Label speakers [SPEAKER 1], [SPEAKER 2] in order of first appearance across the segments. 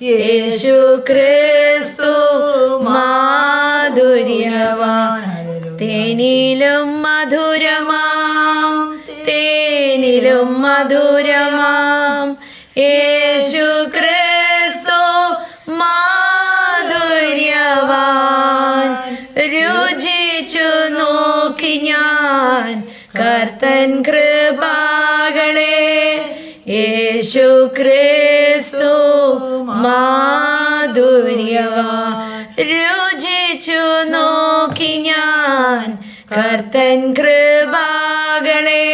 [SPEAKER 1] യേശു ക്രിസ്തു മാധുര്യവാൻ, തേനിലും മധുരമാം, തേനിലും മധുരമാം. യേശു ക്രിസ്തു മാധുര്യവാൻ, രുചിച്ചു നോക്കി ഞാൻ കർത്തൻ കൃപകളെ. യേശു ക്രിസ്തു മാധുര്യവാൻ, രുചിച്ചു നോക്കി ഞാൻ കർത്തൻ കൃപകളെ.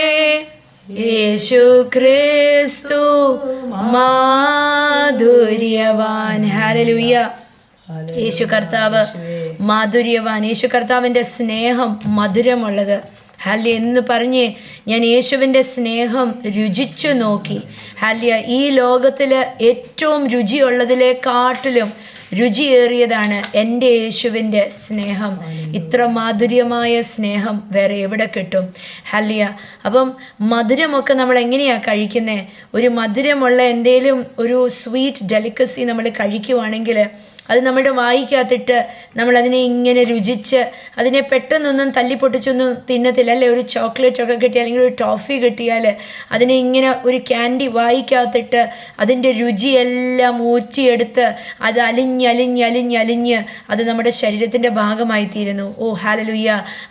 [SPEAKER 1] യേശു ക്രിസ്തു മാധുര്യവാൻ. ഹല്ലേലൂയ. യേശു കർത്താവ് മാധുര്യവാൻ. യേശു കർത്താവിൻ്റെ സ്നേഹം മധുരമുള്ളത്. ഹല്യ എന്ന് പറഞ്ഞ് ഞാൻ യേശുവിൻ്റെ സ്നേഹം രുചിച്ചു നോക്കി. ഹല്യ, ഈ ലോകത്തിൽ ഏറ്റവും രുചിയുള്ളതിലേക്കാട്ടിലും രുചിയേറിയതാണ് എൻ്റെ യേശുവിൻ്റെ സ്നേഹം. ഇത്ര മാധുര്യമായ സ്നേഹം വേറെ എവിടെ കിട്ടും? ഹല്യ. അപ്പം മധുരമൊക്കെ നമ്മൾ എങ്ങനെയാണ് കഴിക്കുന്നത്? ഒരു മധുരമുള്ള എന്തെങ്കിലും ഒരു സ്വീറ്റ് ഡെലിക്കസി നമ്മൾ കഴിക്കുവാണെങ്കിൽ അത് നമ്മുടെ വായിക്കകത്തിട്ട് നമ്മളതിനെ ഇങ്ങനെ രുചിച്ച് അതിനെ പെട്ടെന്നൊന്നും തല്ലിപ്പൊട്ടിച്ചൊന്നും തിന്നത്തില്ല അല്ലേ? ഒരു ചോക്ലേറ്റൊക്കെ കിട്ടിയാൽ അല്ലെങ്കിൽ ഒരു ടോഫി കിട്ടിയാൽ അതിനെ ഇങ്ങനെ ഒരു ക്യാൻഡി വായിക്കകത്തിട്ട് അതിൻ്റെ രുചിയെല്ലാം ഊറ്റിയെടുത്ത് അത് അലിഞ്ഞ് അത് നമ്മുടെ ശരീരത്തിൻ്റെ ഭാഗമായി തീരുന്നു. ഓ ഹല്ലേലൂയ.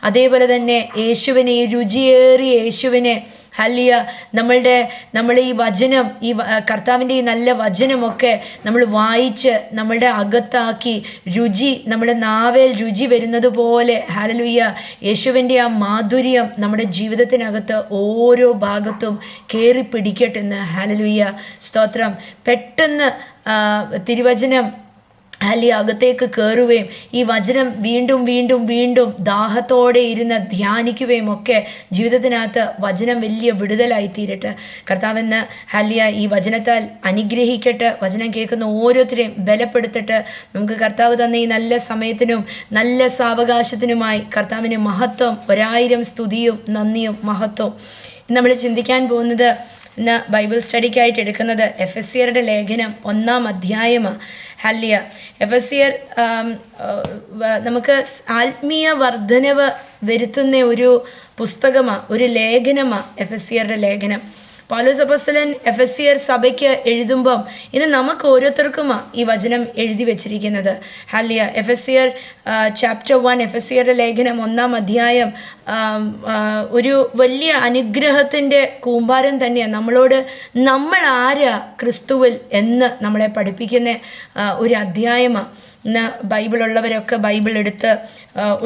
[SPEAKER 1] അതേപോലെ തന്നെ യേശുവിനെ, ഈ രുചിയേറിയ യേശുവിനെ, ഹല്ലേലൂയ, നമ്മൾ ഈ വചനം, ഈ കർത്താവിൻ്റെ ഈ നല്ല വചനമൊക്കെ നമ്മൾ വായിച്ച് നമ്മളുടെ അകത്താക്കി രുചി, നമ്മുടെ നാവേൽ രുചി വരുന്നത് പോലെ, ഹല്ലേലൂയ, യേശുവിൻ്റെ ആ മാധുര്യം നമ്മുടെ ജീവിതത്തിനകത്ത് ഓരോ ഭാഗത്തും കയറി പിടിക്കട്ടെന്ന്. ഹല്ലേലൂയ, സ്തോത്രം. പെട്ടെന്ന് തിരുവചനം ഹല്ലേലൂയ അകത്തേക്ക് കയറുകയും ഈ വചനം വീണ്ടും വീണ്ടും വീണ്ടും ദാഹത്തോടെ ഇരുന്ന് ധ്യാനിക്കുകയും ഒക്കെ ജീവിതത്തിനകത്ത് വചനം വലിയ വിടുതലായി തീരട്ടെ. കർത്താവെന്ന് ഹല്ലേലൂയ ഈ വചനത്താൽ അനുഗ്രഹിക്കട്ടെ. വചനം കേൾക്കുന്ന ഓരോരുത്തരെയും ബലപ്പെടുത്തട്ടെ. നമുക്ക് കർത്താവ് തന്ന ഈ നല്ല സമയത്തിനും നല്ല സാവകാശത്തിനുമായി കർത്താവിന് മഹത്വം, 1000 സ്തുതിയും നന്ദിയും മഹത്വം. നമ്മൾ ചിന്തിക്കാൻ പോകുന്നത്, ഇന്ന് ബൈബിൾ സ്റ്റഡിക്കായിട്ട് എടുക്കുന്നത് എഫെസ്യരുടെ ലേഖനം 1-ാം അധ്യായമാണ്. ഹല്ലേലൂയ. എഫെസ്യർ നമുക്ക് ആത്മീയ വർധനവ് വരുത്തുന്ന ഒരു പുസ്തകമാണ്, ഒരു ലേഖനമാണ് എഫെസ്യരുടെ ലേഖനം. പൗലോസ് അപ്പോസ്തലൻ എഫെസ്യർ സഭയ്ക്ക് എഴുതുമ്പം ഇന്ന് നമുക്ക് ഓരോരുത്തർക്കുമാണ് ഈ വചനം എഴുതി വെച്ചിരിക്കുന്നത്. ഹല്ലേലൂയ. എഫെസ്യർ ചാപ്റ്റർ 1, എഫെസ്യരുടെ ലേഖനം 1-ാം അധ്യായം ഒരു വലിയ അനുഗ്രഹത്തിൻ്റെ കൂമ്പാരം തന്നെയാണ്. നമ്മൾ ആരാ ക്രിസ്തുവിൽ എന്ന് നമ്മളെ പഠിപ്പിക്കുന്ന ഒരു അധ്യായമാണ്. ഇന്ന് ബൈബിളുള്ളവരൊക്കെ ബൈബിൾ എടുത്ത്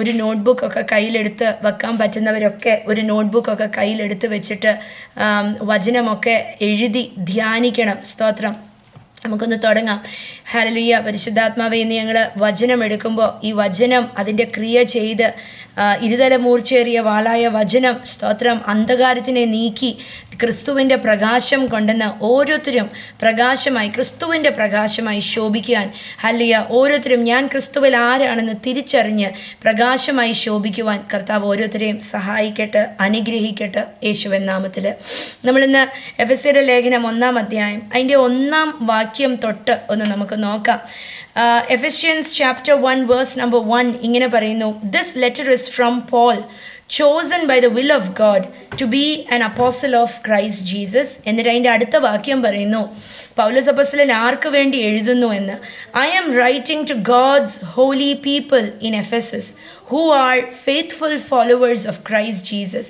[SPEAKER 1] ഒരു നോട്ട്ബുക്കൊക്കെ കയ്യിലെടുത്ത് വെക്കാൻ പറ്റുന്നവരൊക്കെ ഒരു നോട്ട്ബുക്കൊക്കെ കയ്യിലെടുത്ത് വെച്ചിട്ട് വചനമൊക്കെ എഴുതി ധ്യാനിക്കണം. സ്തോത്രം. നമുക്കൊന്ന് തുടങ്ങാം. ഹല്ലേലൂയ. പരിശുദ്ധാത്മാവേ, ഇന്ന് ഞങ്ങൾ വചനം എടുക്കുമ്പോൾ ഈ വചനം അതിൻ്റെ ക്രിയ ചെയ്ത് ഇരുതല മൂർച്ചേറിയ വാളായ വചനം, സ്തോത്രം, അന്ധകാരത്തിനെ നീക്കി ക്രിസ്തുവിൻ്റെ പ്രകാശം കൊണ്ടെന്ന് ഓരോരുത്തരും പ്രകാശമായി, ക്രിസ്തുവിൻ്റെ പ്രകാശമായി ശോഭിക്കുവാൻ, ഹല്ലേലൂയ, ഓരോരുത്തരും ഞാൻ ക്രിസ്തുവിൽ ആരാണെന്ന് തിരിച്ചറിഞ്ഞ് പ്രകാശമായി ശോഭിക്കുവാൻ കർത്താവ് ഓരോരുത്തരെയും സഹായിക്കട്ടെ, അനുഗ്രഹിക്കട്ടെ യേശുവിൻ നാമത്തിൽ. നമ്മളിന്ന് എഫെസ്യരുടെ ലേഖനം 1-ാം അധ്യായം അതിൻ്റെ 1-ാം വാക്യം തൊട്ട് ഒന്ന് നമുക്ക് നോക്കാം. Ephesians chapter 1 verse number 1 ഇങ്ങനെ പറയുന്നു, This letter is from Paul, chosen by the will of God to be an apostle of Christ Jesus. എന്നിട്ട് അതിൻ്റെ അടുത്ത വാക്യം പറയുന്നു, പൗലോസ് അപ്പോസ്തലൻ ആർക്ക് വേണ്ടി എഴുതുന്നു എന്ന്. I am writing to God's holy people in Ephesus who are faithful followers of Christ Jesus.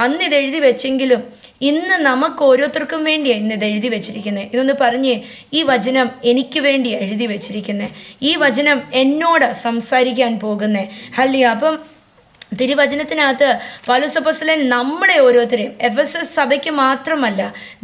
[SPEAKER 1] അന്ന് ഇത് എഴുതി വെച്ചെങ്കിലും ഇന്ന് നമുക്ക് ഓരോരുത്തർക്കും വേണ്ടിയാണ് ഇന്ന് ഇത് എഴുതി വെച്ചിരിക്കുന്നത്. ഇതൊന്ന് പറഞ്ഞ്, ഈ വചനം എനിക്ക് വേണ്ടി എഴുതി വെച്ചിരിക്കുന്നത്, ഈ വചനം എന്നോട് സംസാരിക്കാൻ പോകുന്നത്. ഹല്ലേലൂയ. അപ്പം തിരുവചനത്തിനകത്ത് പൗലോസ് അപ്പോസ്തലൻ നമ്മളെ ഓരോരുത്തരെയും, എഫെസസ് സഭയ്ക്ക് മാത്രമല്ല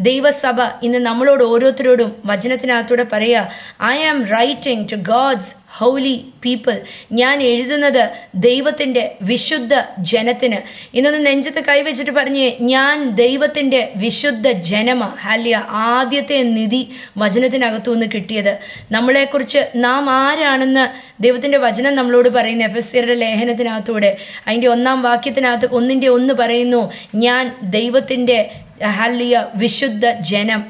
[SPEAKER 1] ദൈവസഭ ഇന്ന് നമ്മളോട് ഓരോരുത്തരോടും വചനത്തിനകത്തൂടെ പറയുക, I am writing to God's holy people. ഞാൻ എഴുതുന്നത് ദൈവത്തിൻ്റെ വിശുദ്ധ ജനത്തിന്. ഇന്നൊന്ന് നെഞ്ചത്ത് കൈവച്ചിട്ട് പറഞ്ഞ്, ഞാൻ ദൈവത്തിൻ്റെ വിശുദ്ധ ജനമാണ്. ഹല്ലേലൂയ. ആദ്യത്തെ നിധി വചനത്തിനകത്തു നിന്ന് കിട്ടിയത്. നമ്മളെക്കുറിച്ച് നാം ആരാണെന്ന് ദൈവത്തിൻ്റെ വചനം നമ്മളോട് പറയുന്നു. എഫെസ്യരുടെ ലേഖനത്തിനകത്തൂടെ അതിൻ്റെ 1-ാം വാക്യത്തിനകത്ത് 1-ന്റെ 1 പറയുന്നു, ഞാൻ ദൈവത്തിൻ്റെ ഹല്ലേലൂയ വിശുദ്ധ ജനം.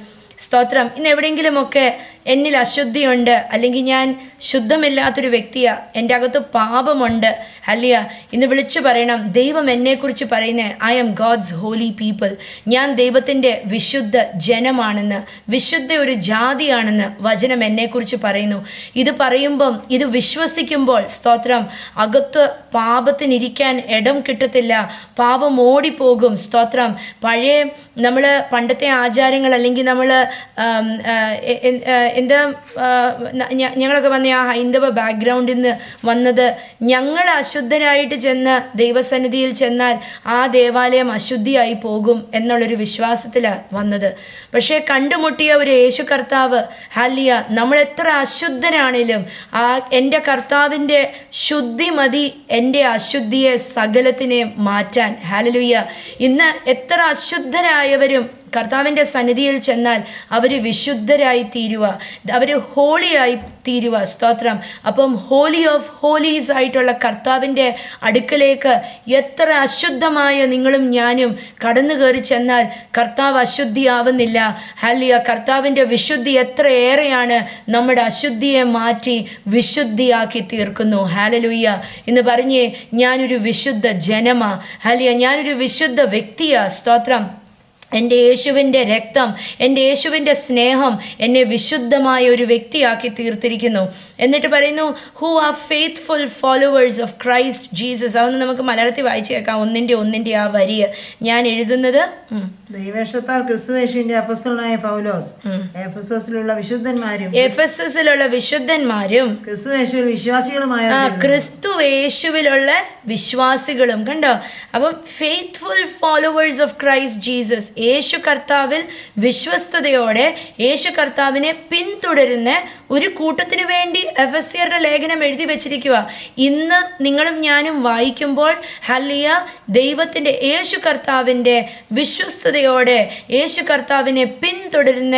[SPEAKER 1] സ്തോത്രം. ഇന്ന് എവിടെയെങ്കിലുമൊക്കെ എന്നിൽ അശുദ്ധിയുണ്ട്, അല്ലെങ്കിൽ ഞാൻ ശുദ്ധമില്ലാത്തൊരു വ്യക്തിയാണ്, എൻ്റെ അകത്ത് പാപമുണ്ട്, അല്ലയ ഇന്ന് വിളിച്ചു പറയണം, ദൈവം എന്നെക്കുറിച്ച് പറയുന്നത് I am God's holy people, ഞാൻ ദൈവത്തിൻ്റെ വിശുദ്ധ ജനമാണെന്ന്, വിശുദ്ധ ഒരു ജാതിയാണെന്ന് വചനം എന്നെക്കുറിച്ച് പറയുന്നു. ഇത് പറയുമ്പം, ഇത് വിശ്വസിക്കുമ്പോൾ സ്തോത്രം, അകത്ത് പാപത്തിനിരിക്കാൻ ഇടം കിട്ടത്തില്ല, പാപം ഓടിപ്പോകും. സ്തോത്രം. പഴയ നമ്മൾ പണ്ടത്തെ ആചാരങ്ങൾ, അല്ലെങ്കിൽ നമ്മൾ എന്താ ഞങ്ങളൊക്കെ വന്ന ആ ഹൈന്ദവ ബാക്ക്ഗ്രൗണ്ടിൽ നിന്ന് വന്നത്, ഞങ്ങൾ അശുദ്ധരായിട്ട് ചെന്ന് ദൈവസന്നിധിയിൽ ചെന്നാൽ ആ ദേവാലയം അശുദ്ധിയായി പോകും എന്നുള്ളൊരു വിശ്വാസത്തിലാണ് വന്നത്. പക്ഷേ കണ്ടുമുട്ടിയ ഒരു യേശു കർത്താവ്, ഹല്ലിയ, നമ്മൾ എത്ര അശുദ്ധരാണേലും ആ എൻ്റെ കർത്താവിൻ്റെ ശുദ്ധി മതി എൻ്റെ അശുദ്ധിയെ സകലത്തിനെ മാറ്റാൻ. ഹല്ലേലൂയ. ഇന്ന് എത്ര അശുദ്ധരായവരും കർത്താവിൻ്റെ സന്നിധിയിൽ ചെന്നാൽ അവർ വിശുദ്ധരായി തീരുക, അവർ ഹോളിയായി തീരുക. സ്തോത്രം. അപ്പം ഹോലി ഓഫ് ഹോലീസ് ആയിട്ടുള്ള കർത്താവിൻ്റെ അടുക്കലേക്ക് എത്ര അശുദ്ധമായ നിങ്ങളും ഞാനും കടന്നു കയറി ചെന്നാൽ കർത്താവ് അശുദ്ധിയാവുന്നില്ല. ഹല്ലേലൂയ. കർത്താവിൻ്റെ വിശുദ്ധി എത്രയേറെയാണ് നമ്മുടെ അശുദ്ധിയെ മാറ്റി വിശുദ്ധിയാക്കി തീർക്കുന്നു. ഹല്ലേലൂയ. ഇന്ന് പറഞ്ഞേ, ഞാനൊരു വിശുദ്ധ ജനമാ. ഹല്ലേലൂയ. ഞാനൊരു വിശുദ്ധ വ്യക്തിയാ. സ്തോത്രം. എൻ്റെ യേശുവിൻ്റെ രക്തം, എൻ്റെ യേശുവിൻ്റെ സ്നേഹം എന്നെ വിശുദ്ധമായ ഒരു വ്യക്തിയാക്കി തീർത്തിരിക്കുന്നു. എന്നിട്ട് പറയുന്നു, who are faithful followers of Christ Jesus. അതൊന്ന് നമുക്ക് മലയാളത്തിൽ വായിച്ചു കേൾക്കാം. ഒന്നിൻ്റെ ആ വരിയ ഞാൻ എഴുതുന്നത്.
[SPEAKER 2] ദൈവേഷ്ടത്താൽ ക്രിസ്തുയേശുവിന്റെ അപ്പോസ്തലനായ പൗലോസ് എഫെസോസിലുള്ള വിശുദ്ധന്മാരും
[SPEAKER 1] ക്രിസ്തുയേശുവിലുള്ള വിശ്വാസികളും. കണ്ടോ? അപ്പം faithful followers of Christ Jesus, യേശു കർത്താവിൽ വിശ്വസ്തയോടെ യേശു കർത്താവിനെ പിന്തുടരുന്ന ഒരു കൂട്ടത്തിന് വേണ്ടി എഫെസ്യരുടെ ലേഖനം എഴുതി വെച്ചിരിക്കുക. ഇന്ന് നിങ്ങളും ഞാനും വായിക്കുമ്പോൾ, ഹല്ലേലൂയ, ദൈവത്തിൻ്റെ യേശു കർത്താവിൻ്റെ വിശ്വസ്തയോടെ യേശു കർത്താവിനെ പിന്തുടരുന്ന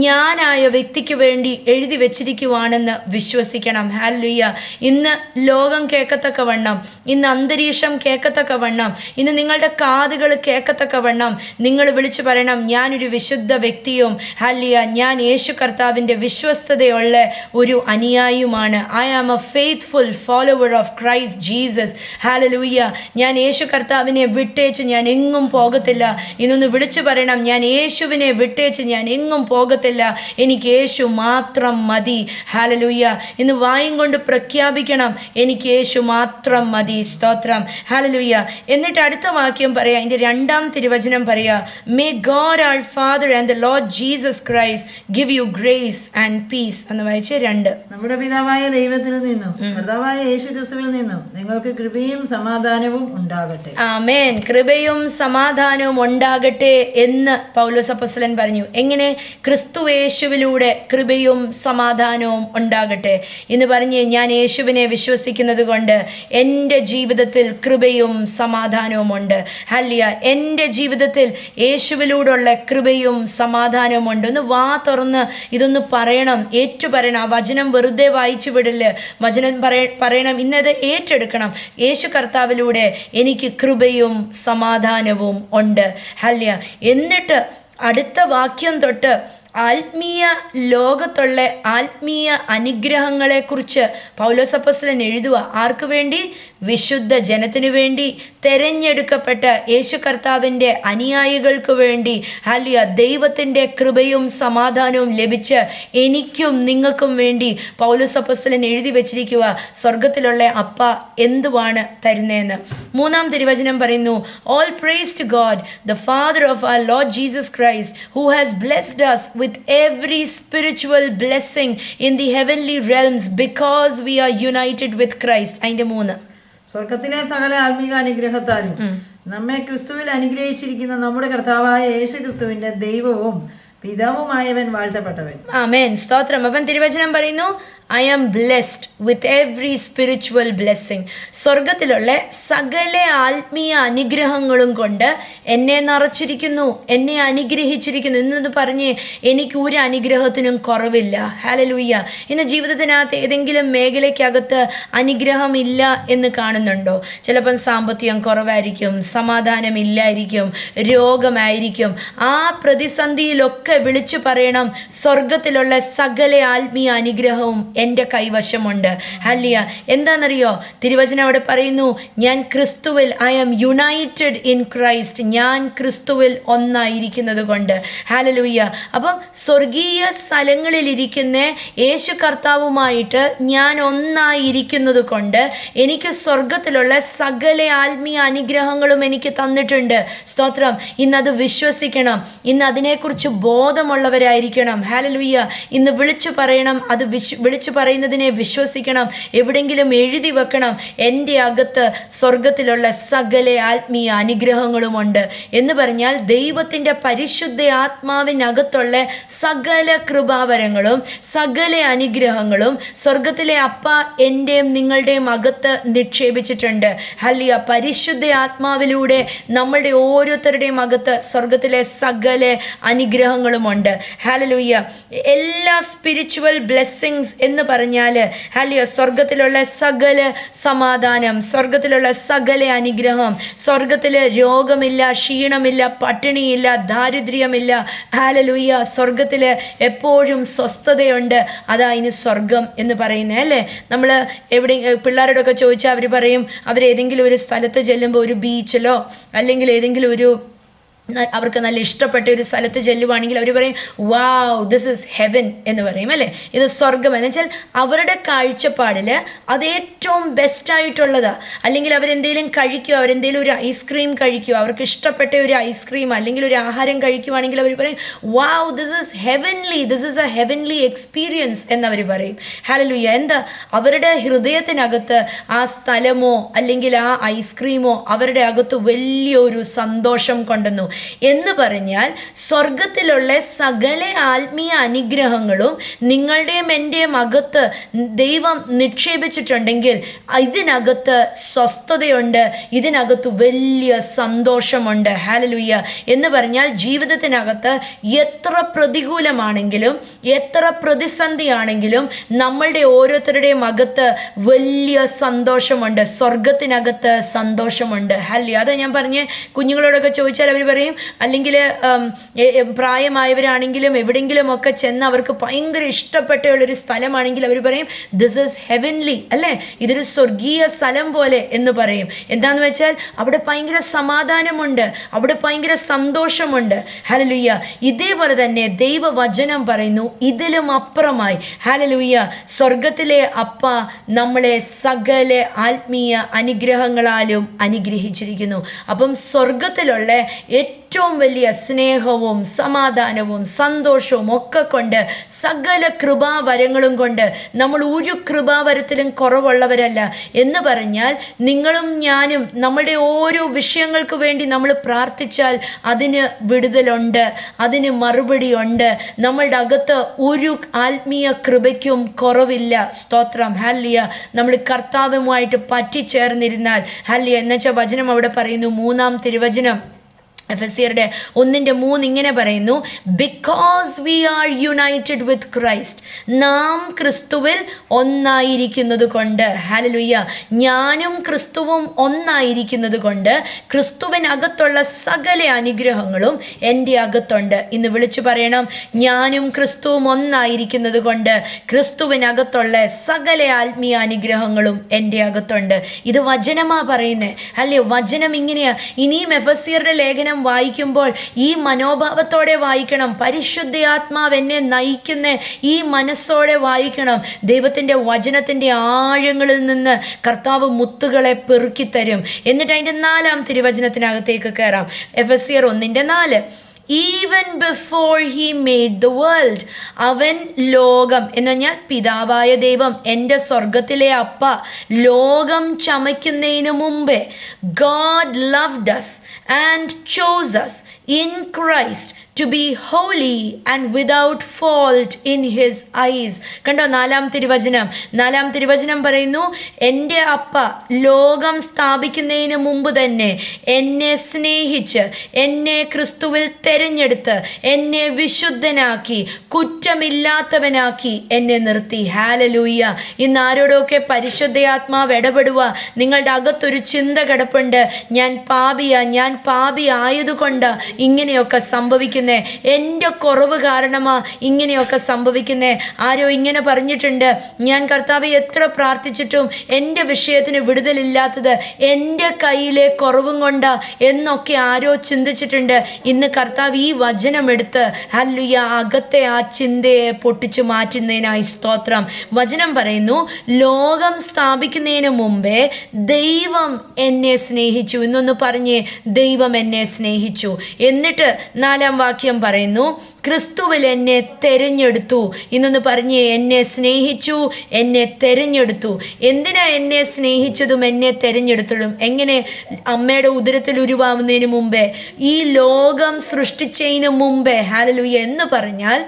[SPEAKER 1] ഞാനായ വ്യക്തിക്ക് വേണ്ടി എഴുതി വെച്ചിരിക്കുവാണെന്ന് വിശ്വസിക്കണം. ഹല്ലേലൂയ. ഇന്ന് ലോകം കേൾക്കത്തക്കവണ്ണം, ഇന്ന് അന്തരീക്ഷം കേൾക്കത്തക്കവണ്ണം, ഇന്ന് നിങ്ങളുടെ കാതുകൾ കേൾക്കത്തക്കവണ്ണം നിങ്ങൾ വിളിച്ചു പറയണം, ഞാനൊരു വിശുദ്ധ വ്യക്തിയും, ഹല്ലേലൂയ, ഞാൻ യേശു കർത്താവിൻ്റെ വിശ്വസ്തതയുള്ള ഒരു അനുയായിയുമാണ്. I am a faithful follower of Christ Jesus. Hallelujah. ഞാൻ യേശു കർത്താവിനെ വിട്ടേച്ച് ഞാൻ എങ്ങും പോകത്തില്ല. ഇന്നൊന്ന് വിളിച്ചു പറയണം, ഞാൻ യേശുവിനെ വിട്ടേച്ച് ഞാൻ എങ്ങും പോകത്തില്ല, എനിക്ക് യേശു മാത്രം മതി. ഹല്ലേലൂയ. ഇന്ന് വായും കൊണ്ട് പ്രഖ്യാപിക്കണം, എനിക്ക് യേശു മാത്രം മതി. സ്തോത്രം. ഹല്ലേലൂയ. എന്നിട്ട് അടുത്ത വാക്യം പറയാം, ഇതിൻ്റെ 2-ാം തിരുവചനം പറയാ, may God our Father and the Lord Jesus Christ give you grace and peace. എന്ന് വായിച്ച് 2.
[SPEAKER 2] നമ്മുടെ പിതാവായ ദൈവത്തിൽ നിന്നും കർത്താവായ യേശു ക്രിസ്തുവിൽ നിന്നും നിങ്ങൾക്ക് കൃപയും സമാധാനവും ഉണ്ടാകട്ടെ.
[SPEAKER 1] ആമേൻ. കൃപയും സമാധാനവും ഉണ്ടാകട്ടെ എന്ന് പൗലോസ് അപ്പോസ്തലൻ പറഞ്ഞു. എങ്ങനെ? ക്രിസ്തുയേശുവിലൂടെ കൃപയും സമാധാനവും ഉണ്ടാകട്ടെ. ഇന്ന് പറഞ്ഞ്, ഞാൻ യേശുവിനെ വിശ്വസിക്കുന്നത് കൊണ്ട് എൻ്റെ ജീവിതത്തിൽ കൃപയും സമാധാനവും ഉണ്ട്. ഹല്ലേലൂയ. എൻ്റെ ജീവിതത്തിൽ യേശുവിലൂടെയുള്ള കൃപയും സമാധാനവും ഉണ്ട്. ഒന്ന് വാ തുറന്ന് ഇതൊന്ന് പറയണം, ഏറ്റുപറയണം. ആ വചനം വെറുതെ വായിച്ചു വിടില്ല. വചനം പറയണം, ഇന്നത് ഏറ്റെടുക്കണം. യേശു കർത്താവിലൂടെ എനിക്ക് കൃപയും സമാധാനവും ഉണ്ട്. ഹല്ലേലൂയ. എന്നിട്ട് അടുത്ത വാക്യം തൊട്ട് ആത്മീയ ലോകത്തുള്ള ആത്മീയ അനുഗ്രഹങ്ങളെക്കുറിച്ച് പൗലോസ് അപ്പോസ്തലൻ എഴുതുക. ആർക്ക് വേണ്ടി? വിശുദ്ധ ജനത്തിനു വേണ്ടി, തെരഞ്ഞെടുക്കപ്പെട്ട യേശു കർത്താവിൻ്റെ അനുയായികൾക്ക് വേണ്ടി. ഹല്ലേലൂയ. ദൈവത്തിൻ്റെ കൃപയും സമാധാനവും ലഭിച്ച് എനിക്കും നിങ്ങൾക്കും വേണ്ടി പൗലോസ് അപ്പോസ്തലൻ എഴുതി വെച്ചിരിക്കുക, സ്വർഗത്തിലുള്ള അപ്പ എന്തുവാണ് തരുന്നതെന്ന്. 3-ാം തിരുവചനം പറയുന്നു, all praise to God the Father of our Lord Jesus Christ who has blessed us with every spiritual blessing in the heavenly realms because we are united with Christ. അതിന്റെ 3.
[SPEAKER 2] സ്വർഗത്തിലെ സകല ആത്മീക അനുഗ്രഹത്താലും നമ്മെ ക്രിസ്തുവിൽ അനുഗ്രഹിച്ചിരിക്കുന്ന നമ്മുടെ കർത്താവായ യേശു ക്രിസ്തുവിന്റെ ദൈവവും പിതാവുമായവൻ വാഴ്ത്തപ്പെട്ടവൻ.
[SPEAKER 1] ആമേൻ. സ്തോത്രം. അപ്പം തിരുവചനം പറയുന്നു, I am blessed with every spiritual blessing. സ്വർഗത്തിലുള്ള സകല ആത്മീയ അനുഗ്രഹങ്ങളും കൊണ്ട് എന്നെ നിറച്ചിരിക്കുന്നു, എന്നെ അനുഗ്രഹിച്ചിരിക്കുന്നു. ഇന്നത് പറഞ്ഞ് എനിക്ക് ഒരു അനുഗ്രഹത്തിനും കുറവില്ല. ഹല്ലേലൂയ. ഇന്ന് ജീവിതത്തിനകത്ത് ഏതെങ്കിലും മേഖലയ്ക്കകത്ത് അനുഗ്രഹമില്ല എന്ന് കാണുന്നുണ്ടോ? ചിലപ്പം സാമ്പത്തികം കുറവായിരിക്കും, സമാധാനമില്ലായിരിക്കും, രോഗമായിരിക്കും. ആ പ്രതിസന്ധിയിലൊക്കെ ഉറക്കെ വിളിച്ചു പറയണം, സ്വർഗത്തിലുള്ള സകല ആത്മീയ അനുഗ്രഹവും എൻ്റെ കൈവശമുണ്ട്. ഹല്ലേലൂയ. എന്താണെന്നറിയോ, തിരുവചനം അവിടെ പറയുന്നു, ഞാൻ ക്രിസ്തുവിൽ, I am united in Christ, ഞാൻ ക്രിസ്തുവിൽ ഒന്നായിരിക്കുന്നത് കൊണ്ട്. ഹല്ലേലൂയ. അപ്പം സ്വർഗീയ സ്ഥലങ്ങളിലിരിക്കുന്ന യേശു കർത്താവുമായിട്ട് ഞാൻ ഒന്നായിരിക്കുന്നത് കൊണ്ട് എനിക്ക് സ്വർഗത്തിലുള്ള സകല ആത്മീയ അനുഗ്രഹങ്ങളും എനിക്ക് തന്നിട്ടുണ്ട്. സ്തോത്രം. ഇന്നത് വിശ്വസിക്കണം, ഇന്ന് അതിനെക്കുറിച്ച് ബോധമുള്ളവരായിരിക്കണം. ഹല്ലേലൂയ. ഇന്ന് വിളിച്ചു പറയണം, അത് വിളിച്ചു പറയുന്നതിനെ വിശ്വസിക്കണം, എവിടെയെങ്കിലും എഴുതി വെക്കണം, എൻ്റെ അകത്ത് സ്വർഗത്തിലുള്ള സകല ആത്മീയ അനുഗ്രഹങ്ങളുമുണ്ട് എന്ന് പറഞ്ഞാൽ ദൈവത്തിൻ്റെ പരിശുദ്ധ ആത്മാവിനകത്തുള്ള സകല കൃപാവരങ്ങളും സകല അനുഗ്രഹങ്ങളും സ്വർഗത്തിലെ അപ്പ എൻ്റെയും നിങ്ങളുടെയും അകത്ത് നിക്ഷേപിച്ചിട്ടുണ്ട്. ഹല്ലേലൂയ. പരിശുദ്ധ ആത്മാവിലൂടെ നമ്മളുടെ ഓരോരുത്തരുടെയും അകത്ത് സ്വർഗത്തിലെ സകല അനുഗ്രഹങ്ങളുമുണ്ട്. ഹല്ലേലൂയ. എല്ലാ സ്പിരിച്വൽ ബ്ലെസ്സിങ്സ് എന്ന് പറഞ്ഞാൽ ഹല്ലേലൂയ, സ്വർഗത്തിലുള്ള സകല സമാധാനം, സ്വർഗത്തിലുള്ള സകല അനുഗ്രഹം, സ്വർഗത്തിൽ രോഗമില്ല, ക്ഷീണമില്ല, പട്ടിണിയില്ല, ദാരിദ്ര്യമില്ല. ഹല്ലേലൂയ. സ്വർഗത്തിൽ എപ്പോഴും സ്വസ്ഥതയുണ്ട്. അതാ ഇനി സ്വർഗം എന്ന് പറയുന്നത് അല്ലേ. നമ്മൾ എവിടെ പിള്ളേരോടൊക്കെ ചോദിച്ചാൽ അവർ പറയും, അവരേതെങ്കിലും ഒരു സ്ഥലത്ത് ചെല്ലുമ്പോൾ, ഒരു ബീച്ചിലോ അല്ലെങ്കിൽ ഏതെങ്കിലും ഒരു അവർക്ക് നല്ല ഇഷ്ടപ്പെട്ട ഒരു സ്ഥലത്ത് ചെല്ലുവാണെങ്കിൽ അവർ പറയും, വാവ്, ദിസ് ഇസ് ഹെവൻ എന്ന് പറയും അല്ലേ. ഇത് സ്വർഗം എന്ന് വെച്ചാൽ അവരുടെ കാഴ്ചപ്പാടിൽ അത് ഏറ്റവും ബെസ്റ്റായിട്ടുള്ളതാണ്. അല്ലെങ്കിൽ അവരെന്തെങ്കിലും കഴിക്കുക, അവരെന്തെങ്കിലും ഒരു ഐസ്ക്രീം കഴിക്കുക, അവർക്ക് ഇഷ്ടപ്പെട്ട ഒരു ഐസ്ക്രീം അല്ലെങ്കിൽ ഒരു ആഹാരം കഴിക്കുവാണെങ്കിൽ അവർ പറയും, wow, this is heavenly, this is a heavenly experience എന്നവർ പറയും. ഹല്ലേലൂയ. എന്താ, അവരുടെ ഹൃദയത്തിനകത്ത് ആ സ്ഥലമോ അല്ലെങ്കിൽ ആ ഐസ്ക്രീമോ അവരുടെ അകത്ത് വലിയൊരു സന്തോഷം കൊണ്ടുവന്നു എന്ന് പറഞ്ഞാൽ സ്വർഗത്തിലുള്ള സകല ആത്മീയ അനുഗ്രഹങ്ങളും നിങ്ങളുടെയും എൻ്റെയും അകത്ത് ദൈവം നിക്ഷേപിച്ചിട്ടുണ്ടെങ്കിൽ ഇതിനകത്ത് സ്വസ്ഥതയുണ്ട്, ഇതിനകത്ത് വലിയ സന്തോഷമുണ്ട്. ഹല്ലേലൂയ. എന്ന് പറഞ്ഞാൽ ജീവിതത്തിനകത്ത് എത്ര പ്രതികൂലമാണെങ്കിലും എത്ര പ്രതിസന്ധിയാണെങ്കിലും നമ്മളുടെ ഓരോരുത്തരുടെയും അകത്ത് വലിയ സന്തോഷമുണ്ട്, സ്വർഗത്തിനകത്ത് സന്തോഷമുണ്ട്. ഹല്ലേലൂയ. അതാ ഞാൻ പറഞ്ഞ് കുഞ്ഞുങ്ങളോടൊക്കെ ചോദിച്ചാൽ അവർ പറയും, അല്ലെങ്കിൽ പ്രായമായവരാണെങ്കിലും എവിടെയെങ്കിലും ഒക്കെ ചെന്ന് അവർക്ക് ഭയങ്കര ഇഷ്ടപ്പെട്ടുള്ളൊരു സ്ഥലമാണെങ്കിൽ അവർ പറയും, ദിസ് ഈസ് ഹെവൻലി അല്ലേ, ഇതൊരു സ്വർഗീയ സ്ഥലം പോലെ എന്ന് പറയും. എന്താണെന്ന് വെച്ചാൽ അവിടെ ഭയങ്കര സമാധാനമുണ്ട്, അവിടെ ഭയങ്കര സന്തോഷമുണ്ട്. ഹല്ലേലൂയ. ഇതേപോലെ തന്നെ ദൈവവചനം പറയുന്നു, ഇതിലും അപ്പുറമായി ഹല്ലേലൂയ, സ്വർഗത്തിലെ അപ്പ നമ്മളെ സകല ആത്മീയ അനുഗ്രഹങ്ങളാലും അനുഗ്രഹിച്ചിരിക്കുന്നു. അപ്പം സ്വർഗത്തിലുള്ള ഏറ്റവും വലിയ സ്നേഹവും സമാധാനവും സന്തോഷവും ഒക്കെ കൊണ്ട്, സകല കൃപാവരങ്ങളും കൊണ്ട് നമ്മൾ ഒരു കൃപാവരത്തിലും കുറവുള്ളവരല്ല. എന്ന് പറഞ്ഞാൽ നിങ്ങളും ഞാനും നമ്മളുടെ ഓരോ വിഷയങ്ങൾക്ക് വേണ്ടി നമ്മൾ പ്രാർത്ഥിച്ചാൽ അതിന് വിടുതലുണ്ട്, അതിന് മറുപടിയുണ്ട്. നമ്മളുടെ അകത്ത് ഒരു ആത്മീയ കൃപയ്ക്കും കുറവില്ല. സ്തോത്രം. ഹല്ലേലൂയ. നമ്മൾ കർത്താവുമായിട്ട് പറ്റിച്ചേർന്നിരുന്നാൽ ഹല്ലേലൂയ. എന്നുവെച്ചാൽ വചനം അവിടെ പറയുന്നു, 3-ാം തിരുവചനം എഫെസ്യരുടെ 1:3 ഇങ്ങനെ പറയുന്നു, because we are united with Christ, നാം ക്രിസ്തുവിൽ ഒന്നായിരിക്കുന്നത് കൊണ്ട്. ഹല്ലേലൂയ. ഞാനും ക്രിസ്തുവും ഒന്നായിരിക്കുന്നത് കൊണ്ട് ക്രിസ്തുവിനകത്തുള്ള സകല അനുഗ്രഹങ്ങളും എൻ്റെ അകത്തുണ്ട്. ഇന്ന് വിളിച്ചു പറയണം, ഞാനും ക്രിസ്തുവും ഒന്നായിരിക്കുന്നത് കൊണ്ട് ക്രിസ്തുവിനകത്തുള്ള സകല ആത്മീയ അനുഗ്രഹങ്ങളും എൻ്റെ അകത്തുണ്ട്. ഇത് വചനമാ പറയുന്നത് അല്ലേ. വചനം ഇങ്ങനെയാ. ഇനിയും എഫെസ്യരുടെ ലേഖനം വായിക്കുമ്പോൾ ഈ മനോഭാവത്തോടെ വായിക്കണം. പരിശുദ്ധ ആത്മാവ് എന്നെ നയിക്കുന്ന ഈ മനസ്സോടെ വായിക്കണം. ദൈവത്തിൻ്റെ വചനത്തിൻ്റെ ആഴങ്ങളിൽ നിന്ന് കർത്താവ് മുത്തുകളെ പെറുക്കിത്തരും. എന്നിട്ട് അതിൻ്റെ 4-ാം തിരുവചനത്തിനകത്തേക്ക് കയറാം. എഫെസ്യർ 1:4, even before he made the world, അവൻ ലോകം എന്ന് പറഞ്ഞാൽ പിതാവായ ദൈവം, എൻ്റെ സ്വർഗത്തിലെ അപ്പ, ലോകം ചമയ്ക്കുന്നതിന് മുമ്പേ God loved us and chose us in Christ to be holy and without fault in his eyes. കണ്ടോ, 4-ാം തിരുവചനം പറയുന്നു, എൻ്റെ അപ്പ ലോകം സ്ഥാപിക്കുന്നതിന് മുമ്പ് തന്നെ എന്നെ സ്നേഹിച്ച് എന്നെ ക്രിസ്തുവിൽ തെരഞ്ഞെടുത്ത് എന്നെ വിശുദ്ധനാക്കി കുറ്റമില്ലാത്തവനാക്കി എന്നെ നിർത്തി. ഹല്ലേലൂയ. ഇന്ന് ആരോടൊക്കെ പരിശുദ്ധയാത്മാവ് ഇടപെടുക, നിങ്ങളുടെ അകത്തൊരു ചിന്ത കിടപ്പുണ്ട്, ഞാൻ പാപി ആയതുകൊണ്ട് ഇങ്ങനെയൊക്കെ സംഭവിക്കുന്നേ, എൻ്റെ കുറവ് കാരണമാ ഇങ്ങനെയൊക്കെ സംഭവിക്കുന്നേ. ആരോ ഇങ്ങനെ പറഞ്ഞിട്ടുണ്ട്, ഞാൻ കർത്താവെ എത്ര പ്രാർത്ഥിച്ചിട്ടും എൻ്റെ വിഷയത്തിന് വിടുതലില്ലാത്തത് എൻ്റെ കയ്യിലെ കുറവും കൊണ്ടാ എന്നൊക്കെ ആരോ ചിന്തിച്ചിട്ടുണ്ട്. ഇന്ന് കർത്താവ് ഈ വചനമെടുത്ത് ഹല്ലേലൂയ അകത്തെ ആ ചിന്തയെ പൊട്ടിച്ചു മാറ്റുന്നതിനായി സ്തോത്രം. വചനം പറയുന്നു, ലോകം സ്ഥാപിക്കുന്നതിന് മുമ്പേ ദൈവം എന്നെ സ്നേഹിച്ചു. ഇന്നൊന്ന് പറഞ്ഞേ, ദൈവം എന്നെ സ്നേഹിച്ചു. എന്നിട്ട് 4-ാം വാക്യം പറയുന്നു, ക്രിസ്തുവിൽ എന്നെ തെരഞ്ഞെടുത്തു. ഇന്നൊന്ന് പറഞ്ഞേ, എന്നെ സ്നേഹിച്ചു, എന്നെ തെരഞ്ഞെടുത്തു. എന്തിനാ എന്നെ സ്നേഹിച്ചതും എന്നെ തെരഞ്ഞെടുത്തതും? എങ്ങനെ? അമ്മയുടെ ഉദരത്തിൽ ഉരുവാകുന്നതിന് മുമ്പേ, ഈ ലോകം സൃഷ്ടിച്ചതിന് മുമ്പേ. ഹല്ലേലൂയ. എന്ന് പറഞ്ഞാൽ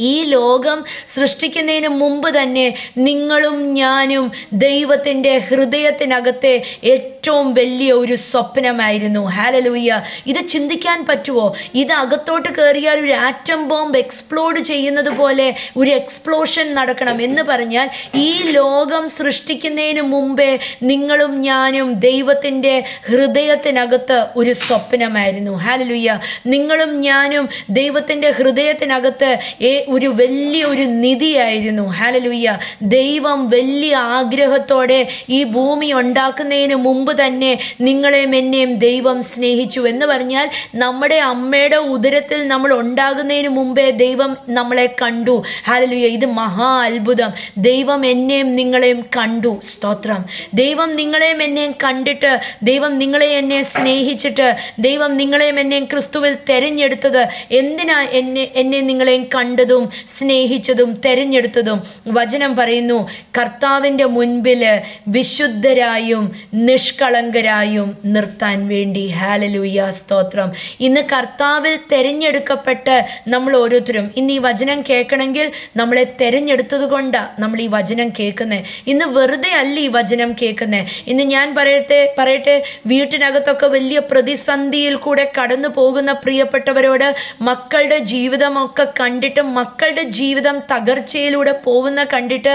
[SPEAKER 1] ഈ ലോകം സൃഷ്ടിക്കുന്നതിന് മുമ്പ് തന്നെ നിങ്ങളും ഞാനും ദൈവത്തിൻ്റെ ഹൃദയത്തിനകത്തെ ഏറ്റവും വലിയ ഒരു സ്വപ്നമായിരുന്നു. ഹല്ലേലൂയ. ഇത് ചിന്തിക്കാൻ പറ്റുമോ? ഇത് അകത്തോട്ട് കയറിയാൽ ഒരു ആറ്റം ബോംബ് എക്സ്പ്ലോഡ് ചെയ്യുന്നത് പോലെ ഒരു എക്സ്പ്ലോഷൻ നടക്കണം. എന്ന് പറഞ്ഞാൽ ഈ ലോകം സൃഷ്ടിക്കുന്നതിന് മുമ്പേ നിങ്ങളും ഞാനും ദൈവത്തിൻ്റെ ഹൃദയത്തിനകത്ത് ഒരു സ്വപ്നമായിരുന്നു. ഹല്ലേലൂയ. നിങ്ങളും ഞാനും ദൈവത്തിൻ്റെ ഹൃദയത്തിനകത്ത് ഒരു വലിയ ഒരു നിധിയായിരുന്നു. ഹല്ലേലൂയ. ദൈവം വലിയ ആഗ്രഹത്തോടെ ഈ ഭൂമി ഉണ്ടാക്കുന്നതിന് മുമ്പ് തന്നെ നിങ്ങളെയും എന്നെയും ദൈവം സ്നേഹിച്ചു. എന്ന് പറഞ്ഞാൽ നമ്മുടെ അമ്മയുടെ ഉദരത്തിൽ നമ്മൾ ഉണ്ടാകുന്നതിന് മുമ്പേ ദൈവം നമ്മളെ കണ്ടു. ഹല്ലേലൂയ. ഇത് മഹാ അത്ഭുതം. ദൈവം എന്നെയും നിങ്ങളെയും കണ്ടു. സ്തോത്രം. ദൈവം നിങ്ങളെയും എന്നെയും കണ്ടിട്ട്, ദൈവം നിങ്ങളെ എന്നെ സ്നേഹിച്ചിട്ട്, ദൈവം നിങ്ങളെയും എന്നെയും ക്രിസ്തുവിൽ തെരഞ്ഞെടുത്തത് എന്തിനാ? എന്നെ നിങ്ങളെയും കണ്ടതും സ്നേഹിച്ചതും തെരഞ്ഞെടുത്തതും. വചനം പറയുന്നു, കർത്താവിൻ്റെ മുൻപിൽ വിശുദ്ധരായും നിഷ്കളങ്കരായും നിർത്താൻ വേണ്ടി. ഹല്ലേലൂയ. സ്തോത്രം. ഇന്ന് കർത്താവിൽ തെരഞ്ഞെടുക്കപ്പെട്ട് നമ്മൾ ഓരോരുത്തരും ഇന്ന് ഈ വചനം കേൾക്കണമെങ്കിൽ നമ്മളെ തെരഞ്ഞെടുത്തത് കൊണ്ടാണ് നമ്മൾ ഈ വചനം കേൾക്കുന്നത്. ഇന്ന് വെറുതെ അല്ല ഈ വചനം കേൾക്കുന്നത്. ഇന്ന് ഞാൻ പറയട്ടെ വീട്ടിനകത്തൊക്കെ വലിയ പ്രതിസന്ധിയിൽ കൂടെ കടന്നു പോകുന്ന പ്രിയപ്പെട്ടവരോട്, മക്കളുടെ ജീവിതമൊക്കെ കണ്ടിട്ട്, മക്കളുടെ ജീവിതം തകർച്ചയിലൂടെ പോകുന്ന കണ്ടിട്ട്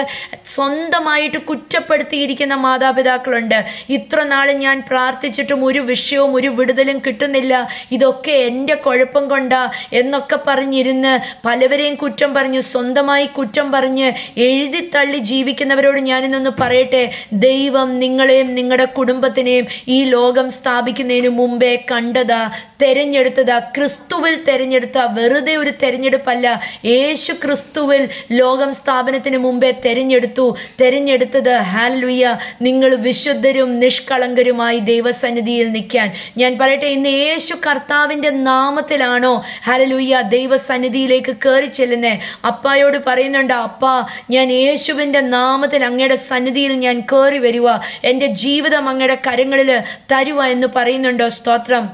[SPEAKER 1] സ്വന്തമായിട്ട് കുറ്റപ്പെടുത്തിയിരിക്കുന്ന മാതാപിതാക്കളുണ്ട്. ഇത്ര നാൾ ഞാൻ പ്രാർത്ഥിച്ചിട്ടും ഒരു വിഷയവും ഒരു വിടുതലും കിട്ടുന്നില്ല, ഇതൊക്കെ എൻ്റെ കുഴപ്പം കൊണ്ടാ എന്നൊക്കെ പറഞ്ഞിരുന്ന് പലവരെയും കുറ്റം പറഞ്ഞ്, സ്വന്തമായി കുറ്റം പറഞ്ഞ് എഴുതിത്തള്ളി ജീവിക്കുന്നവരോട് ഞാനിന്നൊന്ന് പറയട്ടെ, ദൈവം നിങ്ങളെയും നിങ്ങളുടെ കുടുംബത്തിനെയും ഈ ലോകം സ്ഥാപിക്കുന്നതിന് മുമ്പേ കണ്ടതാ, തെരഞ്ഞെടുത്തതാ. ക്രിസ്തുവിൽ തെരഞ്ഞെടുത്ത, വെറുതെ ഒരു തെരഞ്ഞെടുപ്പല്ല. യേശു ക്രിസ്തുവിൽ ലോകം സ്ഥാപനത്തിന് മുമ്പേ തെരഞ്ഞെടുത്തത്. ഹല്ലേലൂയ. നിങ്ങൾ വിശുദ്ധരും നിഷ്കളങ്കരുമായി ദൈവസന്നിധിയിൽ നിൽക്കാൻ. ഞാൻ പറയട്ടെ, ഇന്ന് യേശു കർത്താവിൻ്റെ നാമത്തിലാണോ ഹല്ലേലൂയ ദൈവസന്നിധിയിലേക്ക് കയറി ചെല്ലുന്നേ? അപ്പായോട് പറയുന്നുണ്ട്, അപ്പാ ഞാൻ യേശുവിൻ്റെ നാമത്തിൽ അങ്ങയുടെ സന്നിധിയിൽ ഞാൻ കയറി വരുക, എൻ്റെ ജീവിതം അങ്ങയുടെ കരങ്ങളിൽ തരുക എന്ന് പറയുന്നുണ്ടോ? സ്തോത്രം.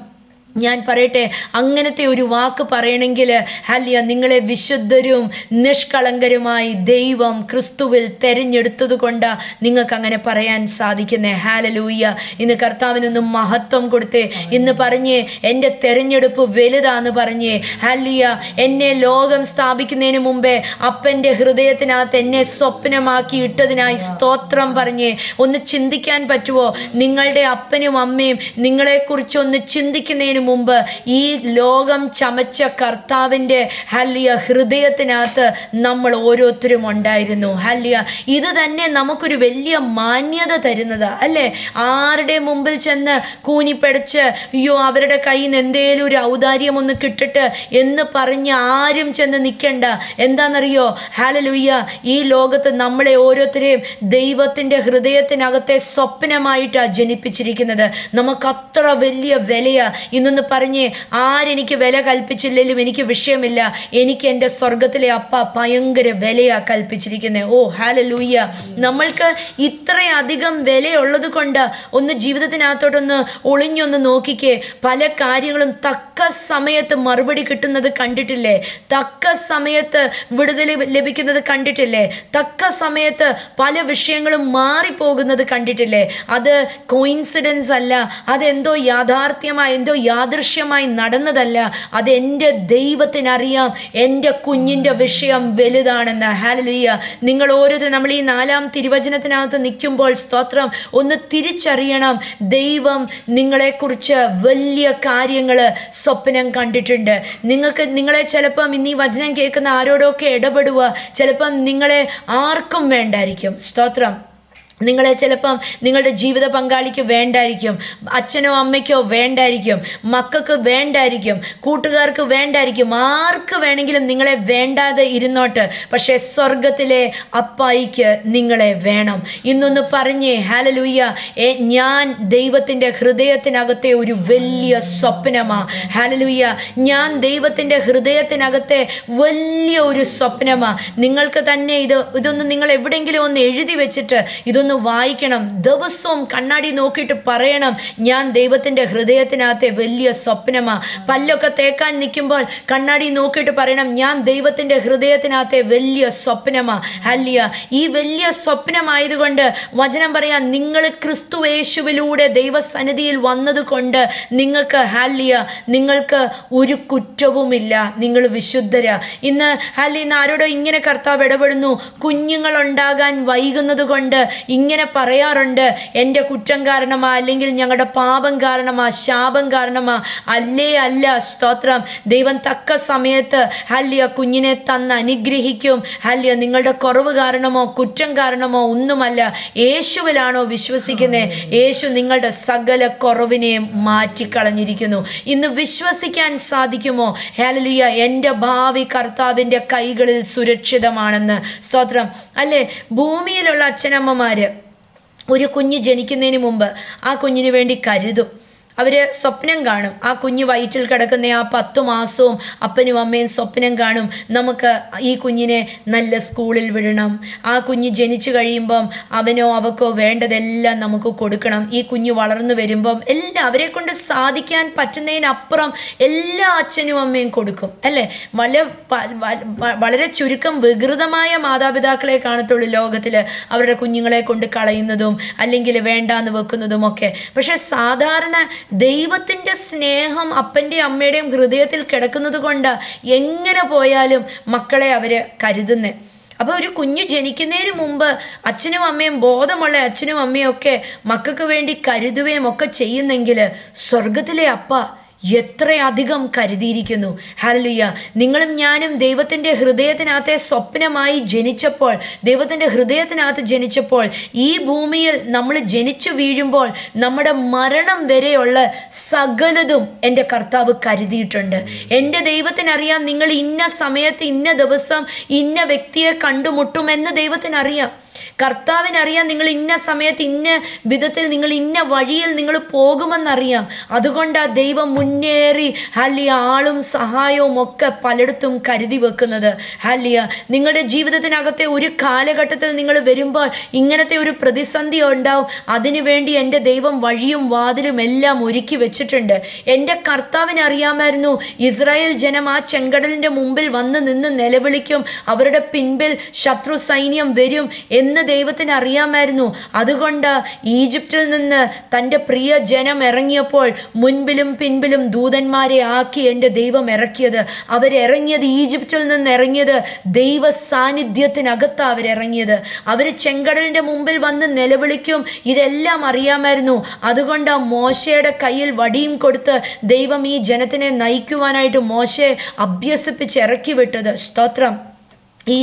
[SPEAKER 1] ഞാൻ പറയട്ടെ, അങ്ങനത്തെ ഒരു വാക്ക് പറയണമെങ്കിൽ ഹല്ലേലൂയ, നിങ്ങളെ വിശുദ്ധരും നിഷ്കളങ്കരുമായി ദൈവം ക്രിസ്തുവിൽ തെരഞ്ഞെടുത്തത് കൊണ്ട് നിങ്ങൾക്ക് അങ്ങനെ പറയാൻ സാധിക്കുന്നേ. ഹല്ലേലൂയ. ഇന്ന് കർത്താവിനൊന്നും മഹത്വം കൊടുത്തേ. ഇന്ന് പറഞ്ഞേ, എൻ്റെ തെരഞ്ഞെടുപ്പ് വലുതാന്ന് പറഞ്ഞേ. ഹല്ലേലൂയ. എന്നെ ലോകം സ്ഥാപിക്കുന്നതിന് മുമ്പേ അപ്പൻ്റെ ഹൃദയത്തിനകത്ത് എന്നെ സ്വപ്നമാക്കി ഇട്ടതിനായി സ്തോത്രം പറഞ്ഞേ. ഒന്ന് ചിന്തിക്കാൻ പറ്റുമോ? നിങ്ങളുടെ അപ്പനും അമ്മയും നിങ്ങളെക്കുറിച്ചൊന്ന് ചിന്തിക്കുന്നതിന് മുമ്പ് ഈ ലോകം ചമച്ച കർത്താവിൻ്റെ ഹല്ലേലൂയ ഹൃദയത്തിനകത്ത് നമ്മൾ ഓരോരുത്തരും ഉണ്ടായിരുന്നു. ഹല്ലേലൂയ. ഇത് തന്നെ നമുക്കൊരു വലിയ മാന്യത തരുന്നത് അല്ലേ? ആരുടെ മുമ്പിൽ ചെന്ന് കൂനിപ്പടച്ച് അയ്യോ അവരുടെ കയ്യിൽ നിന്ന് എന്തേലും ഒരു ഔദാര്യം ഒന്ന് കിട്ടട്ടെ എന്ന് പറഞ്ഞ് ആരും ചെന്ന് നിൽക്കണ്ട. എന്താണെന്നറിയോ? ഹല്ലേലൂയ. ഈ ലോകത്ത് നമ്മളെ ഓരോരുത്തരെയും ദൈവത്തിൻ്റെ ഹൃദയത്തിനകത്തെ സ്വപ്നമായിട്ടാണ് ജനിപ്പിച്ചിരിക്കുന്നത്. നമുക്കത്ര വലിയ വിലയാ. ഇന്നൊന്ന് പറഞ്ഞേ, ആരെനിക്ക് വില കൽപ്പിച്ചില്ലെങ്കിലും എനിക്ക് വിഷയമില്ല, എനിക്ക് എൻ്റെ സ്വർഗത്തിലെ അപ്പ ഭയങ്കര വിലയാ കൽപ്പിച്ചിരിക്കുന്നത്. ഓ ഹല്ലേലൂയ. നമ്മൾക്ക് ഇത്രയധികം വിലയുള്ളത് കൊണ്ട് ഒന്ന് ജീവിതത്തിനകത്തോട്ടൊന്ന് ഒളിഞ്ഞൊന്ന് നോക്കിക്കേ. പല കാര്യങ്ങളും തക്ക സമയത്ത് മറുപടി കിട്ടുന്നത് കണ്ടിട്ടില്ലേ? തക്ക സമയത്ത് വിടുതൽ ലഭിക്കുന്നത് കണ്ടിട്ടില്ലേ? തക്ക സമയത്ത് പല വിഷയങ്ങളും മാറിപ്പോകുന്നത് കണ്ടിട്ടില്ലേ? അത് കോയിൻസിഡൻസ് അല്ല, അതെന്തോ യാഥാർത്ഥ്യമായ, എന്തോ യാദൃശ്യമായി നടന്നതല്ല. അതെൻ്റെ ദൈവത്തിനറിയാം എൻ്റെ കുഞ്ഞിൻ്റെ വിഷയം വലുതാണെന്ന്. ഹല്ലേലൂയ. നിങ്ങൾ ഓരോരുത്തരും നമ്മൾ ഈ 4-ാം തിരുവചനത്തിനകത്ത് നിൽക്കുമ്പോൾ സ്തോത്രം ഒന്ന് തിരിച്ചറിയണം, ദൈവം നിങ്ങളെക്കുറിച്ച് വലിയ കാര്യങ്ങൾ സ്വപ്നം കണ്ടിട്ടുണ്ട്. നിങ്ങളെ ചിലപ്പം ഇന്ന് ഈ വചനം കേൾക്കുന്ന ആരോടൊക്കെ ഇടപെടുക, ചിലപ്പം നിങ്ങളെ ആർക്കും വേണ്ടായിരിക്കും. സ്തോത്രം. നിങ്ങളെ ചിലപ്പം നിങ്ങളുടെ ജീവിത പങ്കാളിക്ക് വേണ്ടായിരിക്കും, അച്ഛനോ അമ്മയ്ക്കോ വേണ്ടായിരിക്കും, മക്കൾക്ക് വേണ്ടായിരിക്കും, കൂട്ടുകാർക്ക് വേണ്ടായിരിക്കും, ആർക്ക് വേണമെങ്കിലും നിങ്ങളെ വേണ്ടാതെ ഇരുന്നോട്ട്. പക്ഷേ സ്വർഗത്തിലെ അപ്പായിക്ക് നിങ്ങളെ വേണം. ഇന്നൊന്ന് പറഞ്ഞേ ഹല്ലേലൂയ. ഞാൻ ദൈവത്തിൻ്റെ ഹൃദയത്തിനകത്തെ ഒരു വലിയ സ്വപ്നമാ. ഹല്ലേലൂയ. ഞാൻ ദൈവത്തിൻ്റെ ഹൃദയത്തിനകത്തെ വലിയ ഒരു സ്വപ്നമാ. നിങ്ങൾക്ക് തന്നെ ഇതൊന്ന് നിങ്ങൾ എവിടെയെങ്കിലും ഒന്ന് എഴുതി വെച്ചിട്ട് ഇതൊന്ന് വായിക്കണം. ദിവസവും കണ്ണാടി നോക്കിയിട്ട് പറയണം, ഞാൻ ദൈവത്തിൻ്റെ ഹൃദയത്തിനകത്തെ വലിയ സ്വപ്നമാ. പല്ലൊക്കെ തേക്കാൻ നിൽക്കുമ്പോൾ കണ്ണാടി നോക്കിയിട്ട് പറയണം, ഞാൻ ദൈവത്തിൻ്റെ ഹൃദയത്തിനകത്തെ വലിയ സ്വപ്നമാ. ഹല്ലേലൂയ. ഈ വലിയ സ്വപ്നമായതുകൊണ്ട് വചനം പറയാം, നിങ്ങൾ ക്രിസ്തു യേശുവിലൂടെ ദൈവസന്നിധിയിൽ വന്നതുകൊണ്ട് നിങ്ങൾക്ക് ഹല്ലേലൂയ നിങ്ങൾക്ക് ഒരു കുറ്റവുമില്ല, നിങ്ങൾ വിശുദ്ധരാ. ഇന്ന് ആരോടോ ഇങ്ങനെ കർത്താവ് ഇടപെടുന്നു, കുഞ്ഞുങ്ങളുണ്ടാകാൻ വൈകുന്നത് കൊണ്ട് ഇങ്ങനെ പറയാറുണ്ട്, എൻ്റെ കുറ്റം കാരണമാ, അല്ലെങ്കിൽ ഞങ്ങളുടെ പാപം കാരണമാ, ശാപം കാരണമാ. അല്ല. സ്തോത്രം. ദൈവം തക്ക സമയത്ത് ഹല്ലേലൂയ കുഞ്ഞിനെ തന്ന് അനുഗ്രഹിക്കും. ഹല്ലേലൂയ. നിങ്ങളുടെ കുറവ് കാരണമോ കുറ്റം കാരണമോ ഒന്നുമല്ല. യേശുവിലാണോ വിശ്വസിക്കുന്നത്, യേശു നിങ്ങളുടെ സകല കുറവിനെയും മാറ്റിക്കളഞ്ഞിരിക്കുന്നു. ഇന്ന് വിശ്വസിക്കാൻ സാധിക്കുമോ? ഹല്ലേലൂയ. എൻ്റെ ഭാവി കർത്താവിൻ്റെ കൈകളിൽ സുരക്ഷിതമാണെന്ന്. സ്തോത്രം. അല്ലേ, ഭൂമിയിലുള്ള അച്ഛനമ്മമാര് ഒരു കുഞ്ഞ് ജനിക്കുന്നതിന് മുമ്പ് ആ കുഞ്ഞിന് വേണ്ടി കരുതും. അവർ സ്വപ്നം കാണും. ആ കുഞ്ഞ് വയറ്റിൽ കിടക്കുന്ന ആ 10 മാസവും അപ്പനും അമ്മയും സ്വപ്നം കാണും, നമുക്ക് ഈ കുഞ്ഞിനെ നല്ല സ്കൂളിൽ വിടണം, ആ കുഞ്ഞ് ജനിച്ചു കഴിയുമ്പം അവനോ അവക്കോ വേണ്ടതെല്ലാം നമുക്ക് കൊടുക്കണം, ഈ കുഞ്ഞ് വളർന്നു വരുമ്പം എല്ലാം അവരെ കൊണ്ട് സാധിക്കാൻ പറ്റുന്നതിനപ്പുറം എല്ലാ അച്ഛനും അമ്മയും കൊടുക്കും. അല്ലേ, വളരെ ചുരുക്കം വികൃതമായ മാതാപിതാക്കളെ കാണത്തുള്ളൂ ലോകത്തിൽ, അവരുടെ കുഞ്ഞുങ്ങളെ കൊണ്ട് കളയുന്നതും അല്ലെങ്കിൽ വേണ്ടാന്ന് വെക്കുന്നതും ഒക്കെ. പക്ഷെ സാധാരണ ദൈവത്തിൻ്റെ സ്നേഹം അപ്പൻ്റെയും അമ്മയുടെയും ഹൃദയത്തിൽ കിടക്കുന്നത് കൊണ്ട് എങ്ങനെ പോയാലും മക്കളെ അവർ കരുതുന്നത്. അപ്പോൾ ഒരു കുഞ്ഞ് ജനിക്കുന്നതിന് മുമ്പ് അച്ഛനും അമ്മയും, ബോധമുള്ള അച്ഛനും അമ്മയും ഒക്കെ മക്കൾക്ക് വേണ്ടി കരുതുകയും ഒക്കെ ചെയ്യുന്നെങ്കിൽ സ്വർഗത്തിലെ അപ്പ എത്രയധികം കരുതിയിരിക്കുന്നു. ഹല്ലേലൂയ. നിങ്ങളും ഞാനും ദൈവത്തിൻ്റെ ഹൃദയത്തിനകത്തെ സ്വപ്നമായി ജനിച്ചപ്പോൾ, ദൈവത്തിൻ്റെ ഹൃദയത്തിനകത്ത് ജനിച്ചപ്പോൾ, ഈ ഭൂമിയിൽ നമ്മൾ ജനിച്ചു വീഴുമ്പോൾ നമ്മുടെ മരണം വരെയുള്ള സകലതും എൻ്റെ കർത്താവ് കരുതിയിട്ടുണ്ട്. എൻ്റെ ദൈവത്തിനറിയാം നിങ്ങൾ ഇന്ന സമയത്ത് ഇന്ന ദിവസം ഇന്ന വ്യക്തിയെ കണ്ടുമുട്ടുമെന്ന് ദൈവത്തിനറിയാം. കർത്താവിനറിയാം നിങ്ങൾ ഇന്ന സമയത്ത് ഇന്ന വിധത്തിൽ നിങ്ങൾ ഇന്ന വഴിയിൽ നിങ്ങൾ പോകുമെന്നറിയാം. അതുകൊണ്ടാണ് ദൈവം മുന്നേറി ഹല്ലേലൂയ ആളും സഹായവും ഒക്കെ പലയിടത്തും കരുതി വെക്കുന്നത്. ഹല്ലേലൂയ. നിങ്ങളുടെ ജീവിതത്തിനകത്തെ ഒരു കാലഘട്ടത്തിൽ നിങ്ങൾ വരുമ്പോൾ ഇങ്ങനത്തെ ഒരു പ്രതിസന്ധി ഉണ്ടാവും. അതിനുവേണ്ടി എൻ്റെ ദൈവം വഴിയും വാതിലും എല്ലാം ഒരുക്കി വെച്ചിട്ടുണ്ട്. എൻ്റെ കർത്താവിനറിയാമായിരുന്നു ഇസ്രായേൽ ജനം ആ ചെങ്കടലിൻ്റെ മുമ്പിൽ വന്ന് നിന്ന് നിലവിളിക്കും, അവരുടെ പിൻപിൽ ശത്രു സൈന്യം വരും എന്ന് ദൈവത്തിന് അറിയാമായിരുന്നു. അതുകൊണ്ട് ഈജിപ്തിൽ നിന്ന് തൻ്റെ പ്രിയ ജനം ഇറങ്ങിയപ്പോൾ മുൻപിലും പിൻപിലും ദൂതന്മാരെ ആക്കി എൻ്റെ ദൈവം ഇറക്കിയത്. അവരിറങ്ങിയത്, ഈജിപ്തിൽ നിന്ന് ഇറങ്ങിയത് ദൈവ സാന്നിധ്യത്തിനകത്താണ് അവരിറങ്ങിയത്. അവർ ചെങ്കടലിൻ്റെ മുമ്പിൽ വന്ന് നിലവിളിക്കും, ഇതെല്ലാം അറിയാമായിരുന്നു. അതുകൊണ്ട് മോശയുടെ കയ്യിൽ വടിയും കൊടുത്ത് ദൈവം ഈ ജനത്തിനെ നയിക്കുവാനായിട്ട് മോശയെ അഭ്യസിപ്പിച്ച് ഇറക്കി വിട്ടത്. സ്തോത്രം. ഈ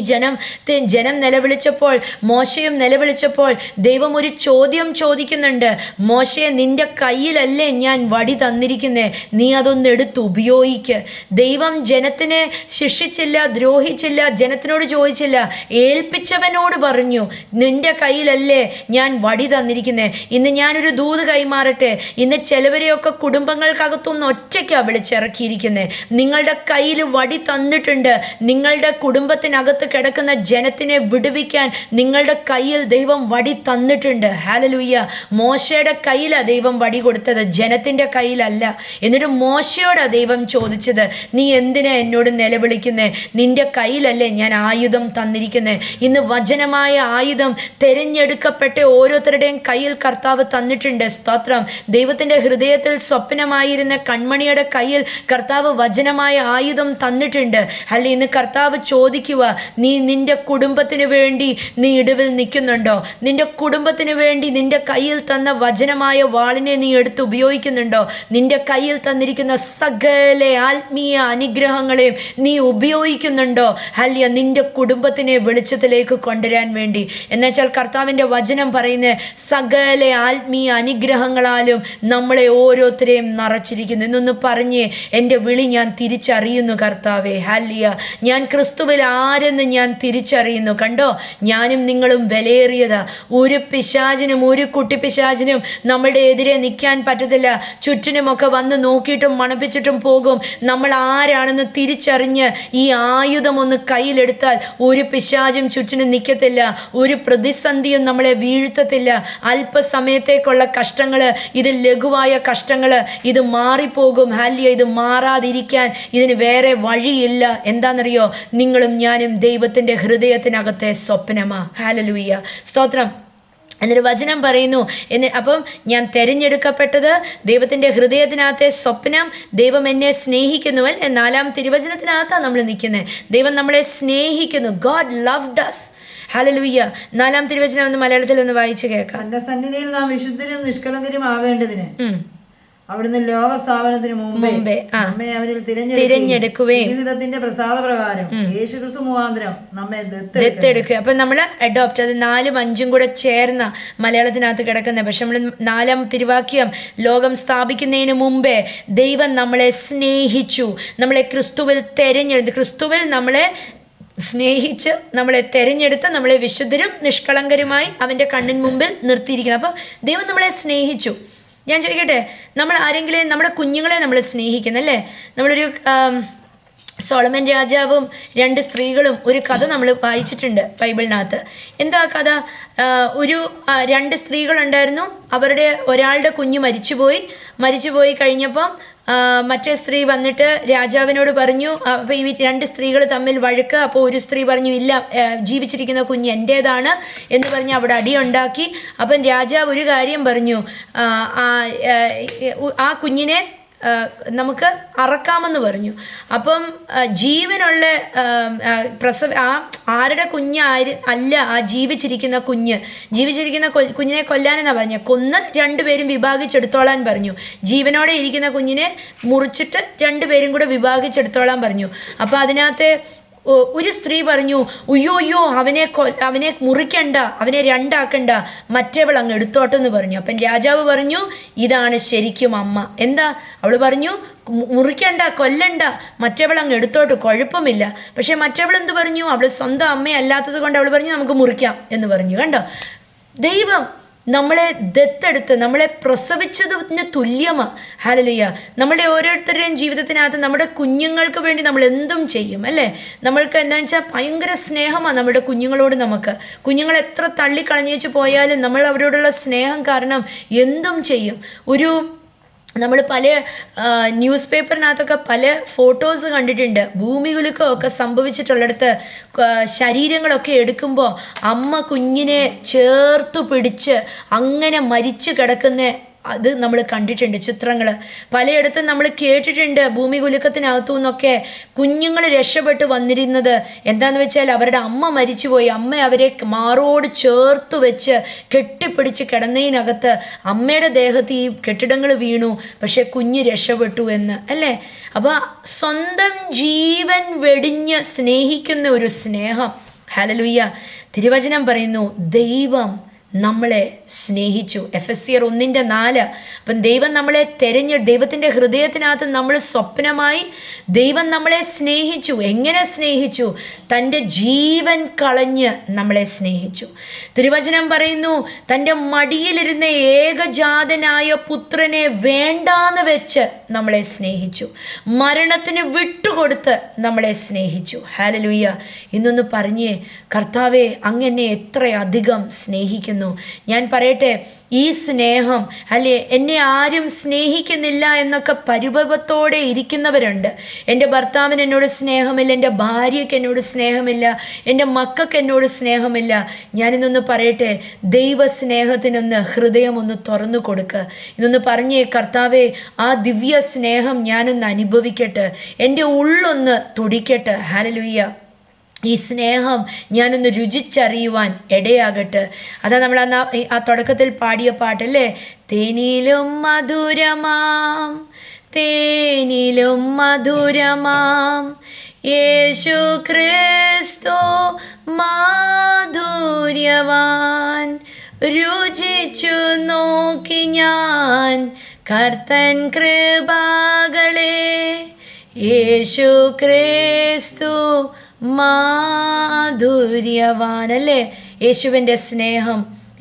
[SPEAKER 1] ജനം നിലവിളിച്ചപ്പോൾ, മോശയും നിലവിളിച്ചപ്പോൾ ദൈവം ഒരു ചോദ്യം ചോദിക്കുന്നുണ്ട്. മോശയെ, നിൻ്റെ കയ്യിലല്ലേ ഞാൻ വടി തന്നിരിക്കുന്നേ, നീ അതൊന്ന് എടുത്ത് ഉപയോഗിക്ക്. ദൈവം ജനത്തിനെ ശിക്ഷിച്ചില്ല, ദ്രോഹിച്ചില്ല, ജനത്തിനോട് ചോദിച്ചില്ല, ഏൽപ്പിച്ചവനോട് പറഞ്ഞു, നിൻ്റെ കയ്യിലല്ലേ ഞാൻ വടി തന്നിരിക്കുന്നേ. ഇന്ന് ഞാനൊരു ദൂത് കൈമാറട്ടെ. ഇന്ന് ചിലവരെയൊക്കെ കുടുംബങ്ങൾക്കകത്തൊന്ന് ഒറ്റയ്ക്കാണ് വിളിച്ചിറക്കിയിരിക്കുന്നത്. നിങ്ങളുടെ കയ്യിൽ വടി തന്നിട്ടുണ്ട്. നിങ്ങളുടെ കുടുംബത്തിനകത്ത് അകത്ത് കിടക്കുന്ന ജനത്തിനെ വിടുവിക്കാൻ നിങ്ങളുടെ കയ്യിൽ ദൈവം വടി തന്നിട്ടുണ്ട്. ഹല്ലേലൂയ. മോശയുടെ കയ്യിലാണ് ദൈവം വടി കൊടുത്തത്, ജനത്തിൻ്റെ കയ്യിലല്ല. എന്നിട്ട് മോശയോടാണ് ദൈവം ചോദിച്ചത്, നീ എന്തിനാ എന്നോട് നിലവിളിക്കുന്നേ? നിന്റെ കയ്യിലല്ലേ ഞാൻ ആയുധം തന്നിരിക്കുന്നത്. ഇന്ന് വചനമായ ആയുധം തിരഞ്ഞെടുക്കപ്പെട്ട ഓരോരുത്തരുടെയും കയ്യിൽ കർത്താവ് തന്നിട്ടുണ്ട്. സ്തോത്രം. ദൈവത്തിൻ്റെ ഹൃദയത്തിൽ സ്വപ്നമായിരുന്ന കൺമണിയുടെ കയ്യിൽ കർത്താവ് വചനമായ ആയുധം തന്നിട്ടുണ്ട്. അല്ല, ഇന്ന് കർത്താവ് ചോദിക്കുക, നീ നിന്റെ കുടുംബത്തിന് വേണ്ടി നീ ഇടിവിൽ നിൽക്കുന്നുണ്ടോ? നിന്റെ കുടുംബത്തിന് വേണ്ടി നിന്റെ കയ്യിൽ തന്ന വചനമായ വാളിനെ നീ എടുത്ത് ഉപയോഗിക്കുന്നുണ്ടോ? നിന്റെ കയ്യിൽ തന്നിരിക്കുന്ന സകല ആത്മീയ അനുഗ്രഹങ്ങളെയും നീ ഉപയോഗിക്കുന്നുണ്ടോ? അല്ല, നിന്റെ കുടുംബത്തിനെ വെളിച്ചത്തിലേക്ക് കൊണ്ടുവരാൻ വേണ്ടി. എന്നുവെച്ചാൽ കർത്താവിൻ്റെ വചനം പറയുന്ന സകല ആത്മീയ അനുഗ്രഹങ്ങളാലും നമ്മളെ ഓരോരുത്തരെയും നിറച്ചിരിക്കുന്നു. എന്നൊന്ന് പറഞ്ഞ് എൻ്റെ വിളി ഞാൻ തിരിച്ചറിയുന്നു കർത്താവേ. ഹല്ലേലൂയ. ഞാൻ ക്രിസ്തുവിൽ ആരെന്ന് ഞാൻ തിരിച്ചറിയുന്നു. കണ്ടോ, ഞാനും നിങ്ങളും വിലയേറിയതാ. ഒരു പിശാചിനും ഒരു കുട്ടി പിശാചിനും നമ്മളുടെ എതിരെ നിൽക്കാൻ പറ്റത്തില്ല. ചുറ്റിനുമൊക്കെ വന്ന് നോക്കിയിട്ടും മണപ്പിച്ചിട്ടും പോകും. നമ്മൾ ആരാണെന്ന് തിരിച്ചറിഞ്ഞ് ഈ ആയുധം ഒന്ന് കയ്യിലെടുത്താൽ ഒരു പിശാചും ചുറ്റിനും നിൽക്കത്തില്ല. ഒരു പ്രതിസന്ധിയും നമ്മളെ വീഴ്ത്തത്തില്ല. അല്പസമയത്തേക്കുള്ള കഷ്ടങ്ങൾ, ഇത് ലഘുവായ കഷ്ടങ്ങൾ, ഇത് മാറിപ്പോകും. ഹല്ലേലൂയ. ഇത് മാറാതിരിക്കാൻ ഇതിന് വേറെ വഴിയില്ല. എന്താണെന്നറിയോ? നിങ്ങളും ഞാനും ദൈവത്തിൻ്റെ ഹൃദയത്തിനകത്തെ സ്വപ്നമാ. ഹല്ലേലൂയ. സ്തോത്രം. എന്നൊരു വചനം പറയുന്നു. അപ്പം ഞാൻ തിരഞ്ഞെടുക്കപ്പെട്ടത്, ദൈവത്തിൻ്റെ ഹൃദയത്തിനകത്തെ സ്വപ്നം, ദൈവം എന്നെ സ്നേഹിക്കുന്നു. 4-ാം തിരുവചനത്തിനകത്താണ് നമ്മൾ നിൽക്കുന്നത്. ദൈവം നമ്മളെ സ്നേഹിക്കുന്നു. God loved us. ഹല്ലേലൂയ. 4-ാം തിരുവചനം ഒന്ന് മലയാളത്തിൽ ഒന്ന് വായിച്ചു കേൾക്കാം.
[SPEAKER 2] തന്റെ സന്നിധിയിൽ നാം വിശുദ്ധരും നിഷ്കളങ്കരും ആകേണ്ടതിന് അവിടുന്ന് ലോക സ്ഥാപനത്തിന് മുമ്പേ നമ്മെ അവരിൽ തിരഞ്ഞെടുക്കുകയും ജീവിതത്തിന്റെ പ്രസാദപ്രകാരം യേശുക്രിസ്തു മുഖാന്തരം നമ്മെ ദത്തെടുക്കുക.
[SPEAKER 1] അപ്പൊ നമ്മൾ അഡോപ്റ്റ്, അത് 4ഉം 5ഉം കൂടെ ചേർന്ന മലയാളത്തിനകത്ത് കിടക്കുന്നത്. പക്ഷെ നമ്മൾ 4-ാം തിരുവാക്യം, ലോകം സ്ഥാപിക്കുന്നതിന് മുമ്പേ ദൈവം നമ്മളെ സ്നേഹിച്ചു, നമ്മളെ ക്രിസ്തുവിൽ ക്രിസ്തുവിൽ നമ്മളെ സ്നേഹിച്ച് നമ്മളെ തിരഞ്ഞെടുത്ത് നമ്മളെ വിശുദ്ധരും നിഷ്കളങ്കരുമായി അവൻ്റെ കണ്ണിന് മുമ്പിൽ നിർത്തിയിരിക്കുന്നത്. അപ്പോൾ ദൈവം നമ്മളെ സ്നേഹിച്ചു. ഞാൻ ചോദിക്കട്ടെ, നമ്മൾ ആരെങ്കിലും നമ്മുടെ കുഞ്ഞുങ്ങളെ നമ്മൾ സ്നേഹിക്കുന്നല്ലേ? നമ്മളൊരു സോളമൻ രാജാവും 2 സ്ത്രീകളും ഒരു കഥ നമ്മൾ വായിച്ചിട്ടുണ്ട് ബൈബിളിനകത്ത്. എന്താ കഥ? ഒരു 2 സ്ത്രീകളുണ്ടായിരുന്നു. അവരുടെ ഒരാളുടെ കുഞ്ഞ് മരിച്ചുപോയി കഴിഞ്ഞപ്പം മറ്റേ സ്ത്രീ വന്നിട്ട് രാജാവിനോട് പറഞ്ഞു. അപ്പോൾ ഈ 2 സ്ത്രീകൾ തമ്മിൽ വഴക്ക്. അപ്പോൾ ഒരു സ്ത്രീ പറഞ്ഞു, ഇല്ല, ജീവിച്ചിരിക്കുന്ന കുഞ്ഞ് എൻ്റേതാണ് എന്ന് പറഞ്ഞ് അവിടെ അടിയുണ്ടാക്കി. അപ്പം രാജാവ് ഒരു കാര്യം പറഞ്ഞു, ആ കുഞ്ഞിനെ നമുക്ക് അറക്കാമെന്ന് പറഞ്ഞു. അപ്പം ജീവനുള്ള ആരുടെ കുഞ്ഞ് അല്ല ആ ജീവിച്ചിരിക്കുന്ന കുഞ്ഞിനെ കൊല്ലാനെന്നാണ് പറഞ്ഞത്. കൊന്ന് 2 പേരും വിഭാഗിച്ചെടുത്തോളാൻ പറഞ്ഞു. ജീവനോടെ ഇരിക്കുന്ന കുഞ്ഞിനെ മുറിച്ചിട്ട് 2 പേരും കൂടെ വിഭാഗിച്ചെടുത്തോളാൻ പറഞ്ഞു. അപ്പോൾ അതിനകത്ത് ഒരു സ്ത്രീ പറഞ്ഞു, ഉയ്യോ അവനെ മുറിക്കണ്ട, അവനെ 2 ആക്കണ്ട, മറ്റേവൾ അങ്ങ് എടുത്തോട്ടെന്ന് പറഞ്ഞു. അപ്പം രാജാവ് പറഞ്ഞു, ഇതാണ് ശരിക്കും അമ്മ. എന്താ? അവൾ പറഞ്ഞു, മുറിക്കണ്ട, കൊല്ലണ്ട, മറ്റേവൾ അങ്ങ് എടുത്തോട്ട്, കുഴപ്പമില്ല. പക്ഷെ മറ്റേവൾ എന്ത് പറഞ്ഞു? അവൾ സ്വന്തം അമ്മയല്ലാത്തത് കൊണ്ട് അവൾ പറഞ്ഞു, നമുക്ക് മുറിക്കാം എന്ന് പറഞ്ഞു. കണ്ടോ, ദൈവം നമ്മളെ ദത്തെടുത്ത് നമ്മളെ പ്രസവിച്ചതിന് തുല്യമാണ്. ഹല്ലേലൂയ. നമ്മുടെ ഓരോരുത്തരുടെയും ജീവിതത്തിനകത്ത് നമ്മുടെ കുഞ്ഞുങ്ങൾക്ക് വേണ്ടി നമ്മൾ എന്തും ചെയ്യും അല്ലേ? നമ്മൾക്ക് എന്താണെന്ന് വെച്ചാൽ ഭയങ്കര സ്നേഹമാണ് നമ്മുടെ കുഞ്ഞുങ്ങളോട്. കുഞ്ഞുങ്ങൾ എത്ര തള്ളിക്കളഞ്ഞേച്ച് പോയാലും നമ്മൾ അവരോടുള്ള സ്നേഹം കാരണം എന്തും ചെയ്യും. നമ്മൾ പല ന്യൂസ് പേപ്പറിനകത്തൊക്കെ പല ഫോട്ടോസ് കണ്ടിട്ടുണ്ട്. ഭൂമികുലുക്കമൊക്കെ സംഭവിച്ചിട്ടുള്ളിടത്ത് ശരീരങ്ങളൊക്കെ എടുക്കുമ്പോൾ അമ്മ കുഞ്ഞിനെ ചേർത്ത് പിടിച്ച് അങ്ങനെ മരിച്ചു കിടക്കുന്ന അത് നമ്മൾ കണ്ടിട്ടുണ്ട്, ചിത്രങ്ങൾ പലയിടത്തും നമ്മൾ കേട്ടിട്ടുണ്ട്. ഭൂമി കുലുക്കത്തിനകത്തു നിന്നൊക്കെ കുഞ്ഞുങ്ങൾ രക്ഷപ്പെട്ട് വന്നിരുന്നത് എന്താണെന്ന് വെച്ചാൽ അവരുടെ അമ്മ മരിച്ചുപോയി. അമ്മ അവരെ മാറോട് ചേർത്ത് വെച്ച് കെട്ടിപ്പിടിച്ച് കിടന്നതിനകത്ത് അമ്മയുടെ ദേഹത്ത് ഈ കെട്ടിടങ്ങൾ വീണു, പക്ഷെ കുഞ്ഞ് രക്ഷപ്പെട്ടു എന്ന് അല്ലേ? അപ്പോൾ സ്വന്തം ജീവൻ വെടിഞ്ഞ് സ്നേഹിക്കുന്ന ഒരു സ്നേഹം. ഹല്ലേലൂയ. തിരുവചനം പറയുന്നു, ദൈവം നമ്മളെ സ്നേഹിച്ചു. എഫെസ്യർ 1:4. അപ്പം ദൈവം നമ്മളെ ദൈവത്തിൻ്റെ ഹൃദയത്തിനകത്ത് നമ്മൾ സ്വപ്നമായി. ദൈവം നമ്മളെ സ്നേഹിച്ചു. എങ്ങനെ സ്നേഹിച്ചു? തൻ്റെ ജീവൻ കളഞ്ഞ് നമ്മളെ സ്നേഹിച്ചു. തിരുവചനം പറയുന്നു, തൻ്റെ മടിയിലിരുന്ന ഏകജാതനായ പുത്രനെ വേണ്ടാന്ന് വെച്ച് നമ്മളെ സ്നേഹിച്ചു, മരണത്തിന് വിട്ടുകൊടുത്ത് നമ്മളെ സ്നേഹിച്ചു. ഹല്ലേലൂയ. ഇന്നൊന്ന് പറഞ്ഞേ, കർത്താവേ അങ്ങ് എന്നെ എത്രയധികം സ്നേഹിക്കുന്നു. ഞാൻ പറയട്ടെ, ഈ സ്നേഹം എന്നെ ആരും സ്നേഹിക്കുന്നില്ല എന്നൊക്കെ പരിഭവത്തോടെ ഇരിക്കുന്നവരുണ്ട്. എൻ്റെ ഭർത്താവിന് എന്നോട് സ്നേഹമില്ല, എൻ്റെ ഭാര്യയ്ക്ക് എന്നോട് സ്നേഹമില്ല, എൻ്റെ മക്കൾക്ക് എന്നോട് സ്നേഹമില്ല. ഞാനിന്നൊന്ന് പറയട്ടെ, ദൈവസ്നേഹത്തിനൊന്ന് ഹൃദയം ഒന്ന് തുറന്നു കൊടുക്കുക. ഇതൊന്ന് പറഞ്ഞേ, കർത്താവേ ആ ദിവ്യ സ്നേഹം ഞാനൊന്ന് അനുഭവിക്കട്ടെ, എൻ്റെ ഉള്ളൊന്ന് തുടിക്കട്ടെ. ഹല്ലേലൂയ. ഈ സ്നേഹം ഞാനൊന്ന് രുചിച്ചറിയുവാൻ ഇടയാകട്ടെ. അതാ നമ്മൾ ആ തുടക്കത്തിൽ പാടിയ പാട്ടല്ലേ, തേനിലും മധുരമാം, തേനിലും മധുരമാം യേശു ക്രിസ്തു മാധുര്യവാൻ, രുചിച്ചു നോക്കി ഞാൻ കർത്തൻ കൃപകളെ, യേശു ക്രിസ്തു മാധുര്യവാൻ. അല്ലേ, യേശുവിൻ്റെ സ്നേഹം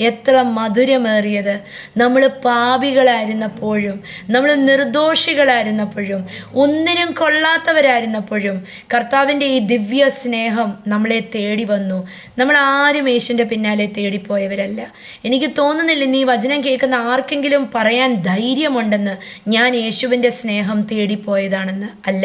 [SPEAKER 1] എത്ര മധുരമേറിയത്. നമ്മൾ പാപികളായിരുന്നപ്പോഴും, നമ്മൾ നിർദോഷികളായിരുന്നപ്പോഴും, ഒന്നിനും കൊള്ളാത്തവരായിരുന്നപ്പോഴും കർത്താവിൻ്റെ ഈ ദിവ്യ സ്നേഹം നമ്മളെ തേടി വന്നു. നമ്മൾ ആരും യേശുവിൻ്റെ പിന്നാലെ തേടിപ്പോയവരല്ല. എനിക്ക് തോന്നുന്നില്ല ഇന്ന് ഈ വചനം കേൾക്കുന്ന ആർക്കെങ്കിലും പറയാൻ ധൈര്യമുണ്ടെന്ന് ഞാൻ യേശുവിൻ്റെ സ്നേഹം തേടിപ്പോയതാണെന്ന്. അല്ല,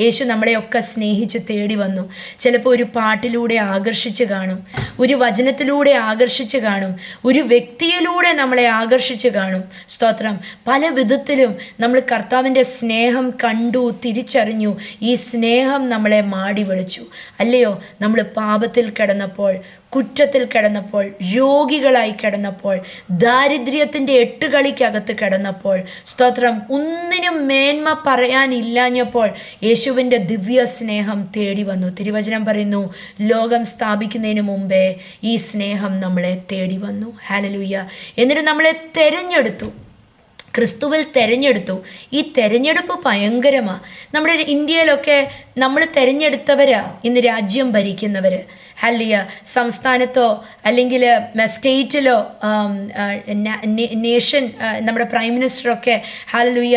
[SPEAKER 1] യേശു നമ്മളെയൊക്കെ സ്നേഹിച്ച് തേടി വന്നു. ചിലപ്പോൾ ഒരു പാട്ടിലൂടെ ആകർഷിച്ച് കാണും, ഒരു വചനത്തിലൂടെ ആകർഷിച്ച് കാണും, ഒരു വ്യക്തിയിലൂടെ നമ്മളെ ആകർഷിച്ച് കാണും. സ്തോത്രം. പല വിധത്തിലും നമ്മൾ കർത്താവിൻ്റെ സ്നേഹം കണ്ടു, തിരിച്ചറിഞ്ഞു. ഈ സ്നേഹം നമ്മളെ മാടി വിളിച്ചു. അല്ലയോ, നമ്മൾ പാപത്തിൽ കിടന്നപ്പോൾ, കുറ്റത്തിൽ കിടന്നപ്പോൾ, രോഗികളായി കിടന്നപ്പോൾ, ദാരിദ്ര്യത്തിൻ്റെ എട്ടുകളിക്കകത്ത് കിടന്നപ്പോൾ, സ്തോത്രം, ഒന്നിനും മേന്മ പറയാനില്ലാഞ്ഞപ്പോൾ യേശുവിൻ്റെ ദിവ്യ സ്നേഹം തേടി വന്നു. തിരുവചനം പറയുന്നു, ലോകം സ്ഥാപിക്കുന്നതിന് മുമ്പേ ഈ സ്നേഹം നമ്മളെ തേടി വന്നു. ഹല്ലേലൂയ. എന്നിട്ട് നമ്മളെ തെരഞ്ഞെടുത്തു, ക്രിസ്തുവിൽ തെരഞ്ഞെടുത്തു. ഈ തെരഞ്ഞെടുപ്പ് ഭയങ്കരമാണ്. നമ്മുടെ ഇന്ത്യയിലൊക്കെ നമ്മൾ തെരഞ്ഞെടുത്തവരാ ഇന്ന് രാജ്യം ഭരിക്കുന്നവർ. ഹല്ലേലൂയ. സംസ്ഥാനത്തോ അല്ലെങ്കിൽ സ്റ്റേറ്റിലോ നേഷൻ, നമ്മുടെ പ്രൈം മിനിസ്റ്ററൊക്കെ ഹല്ലേലൂയ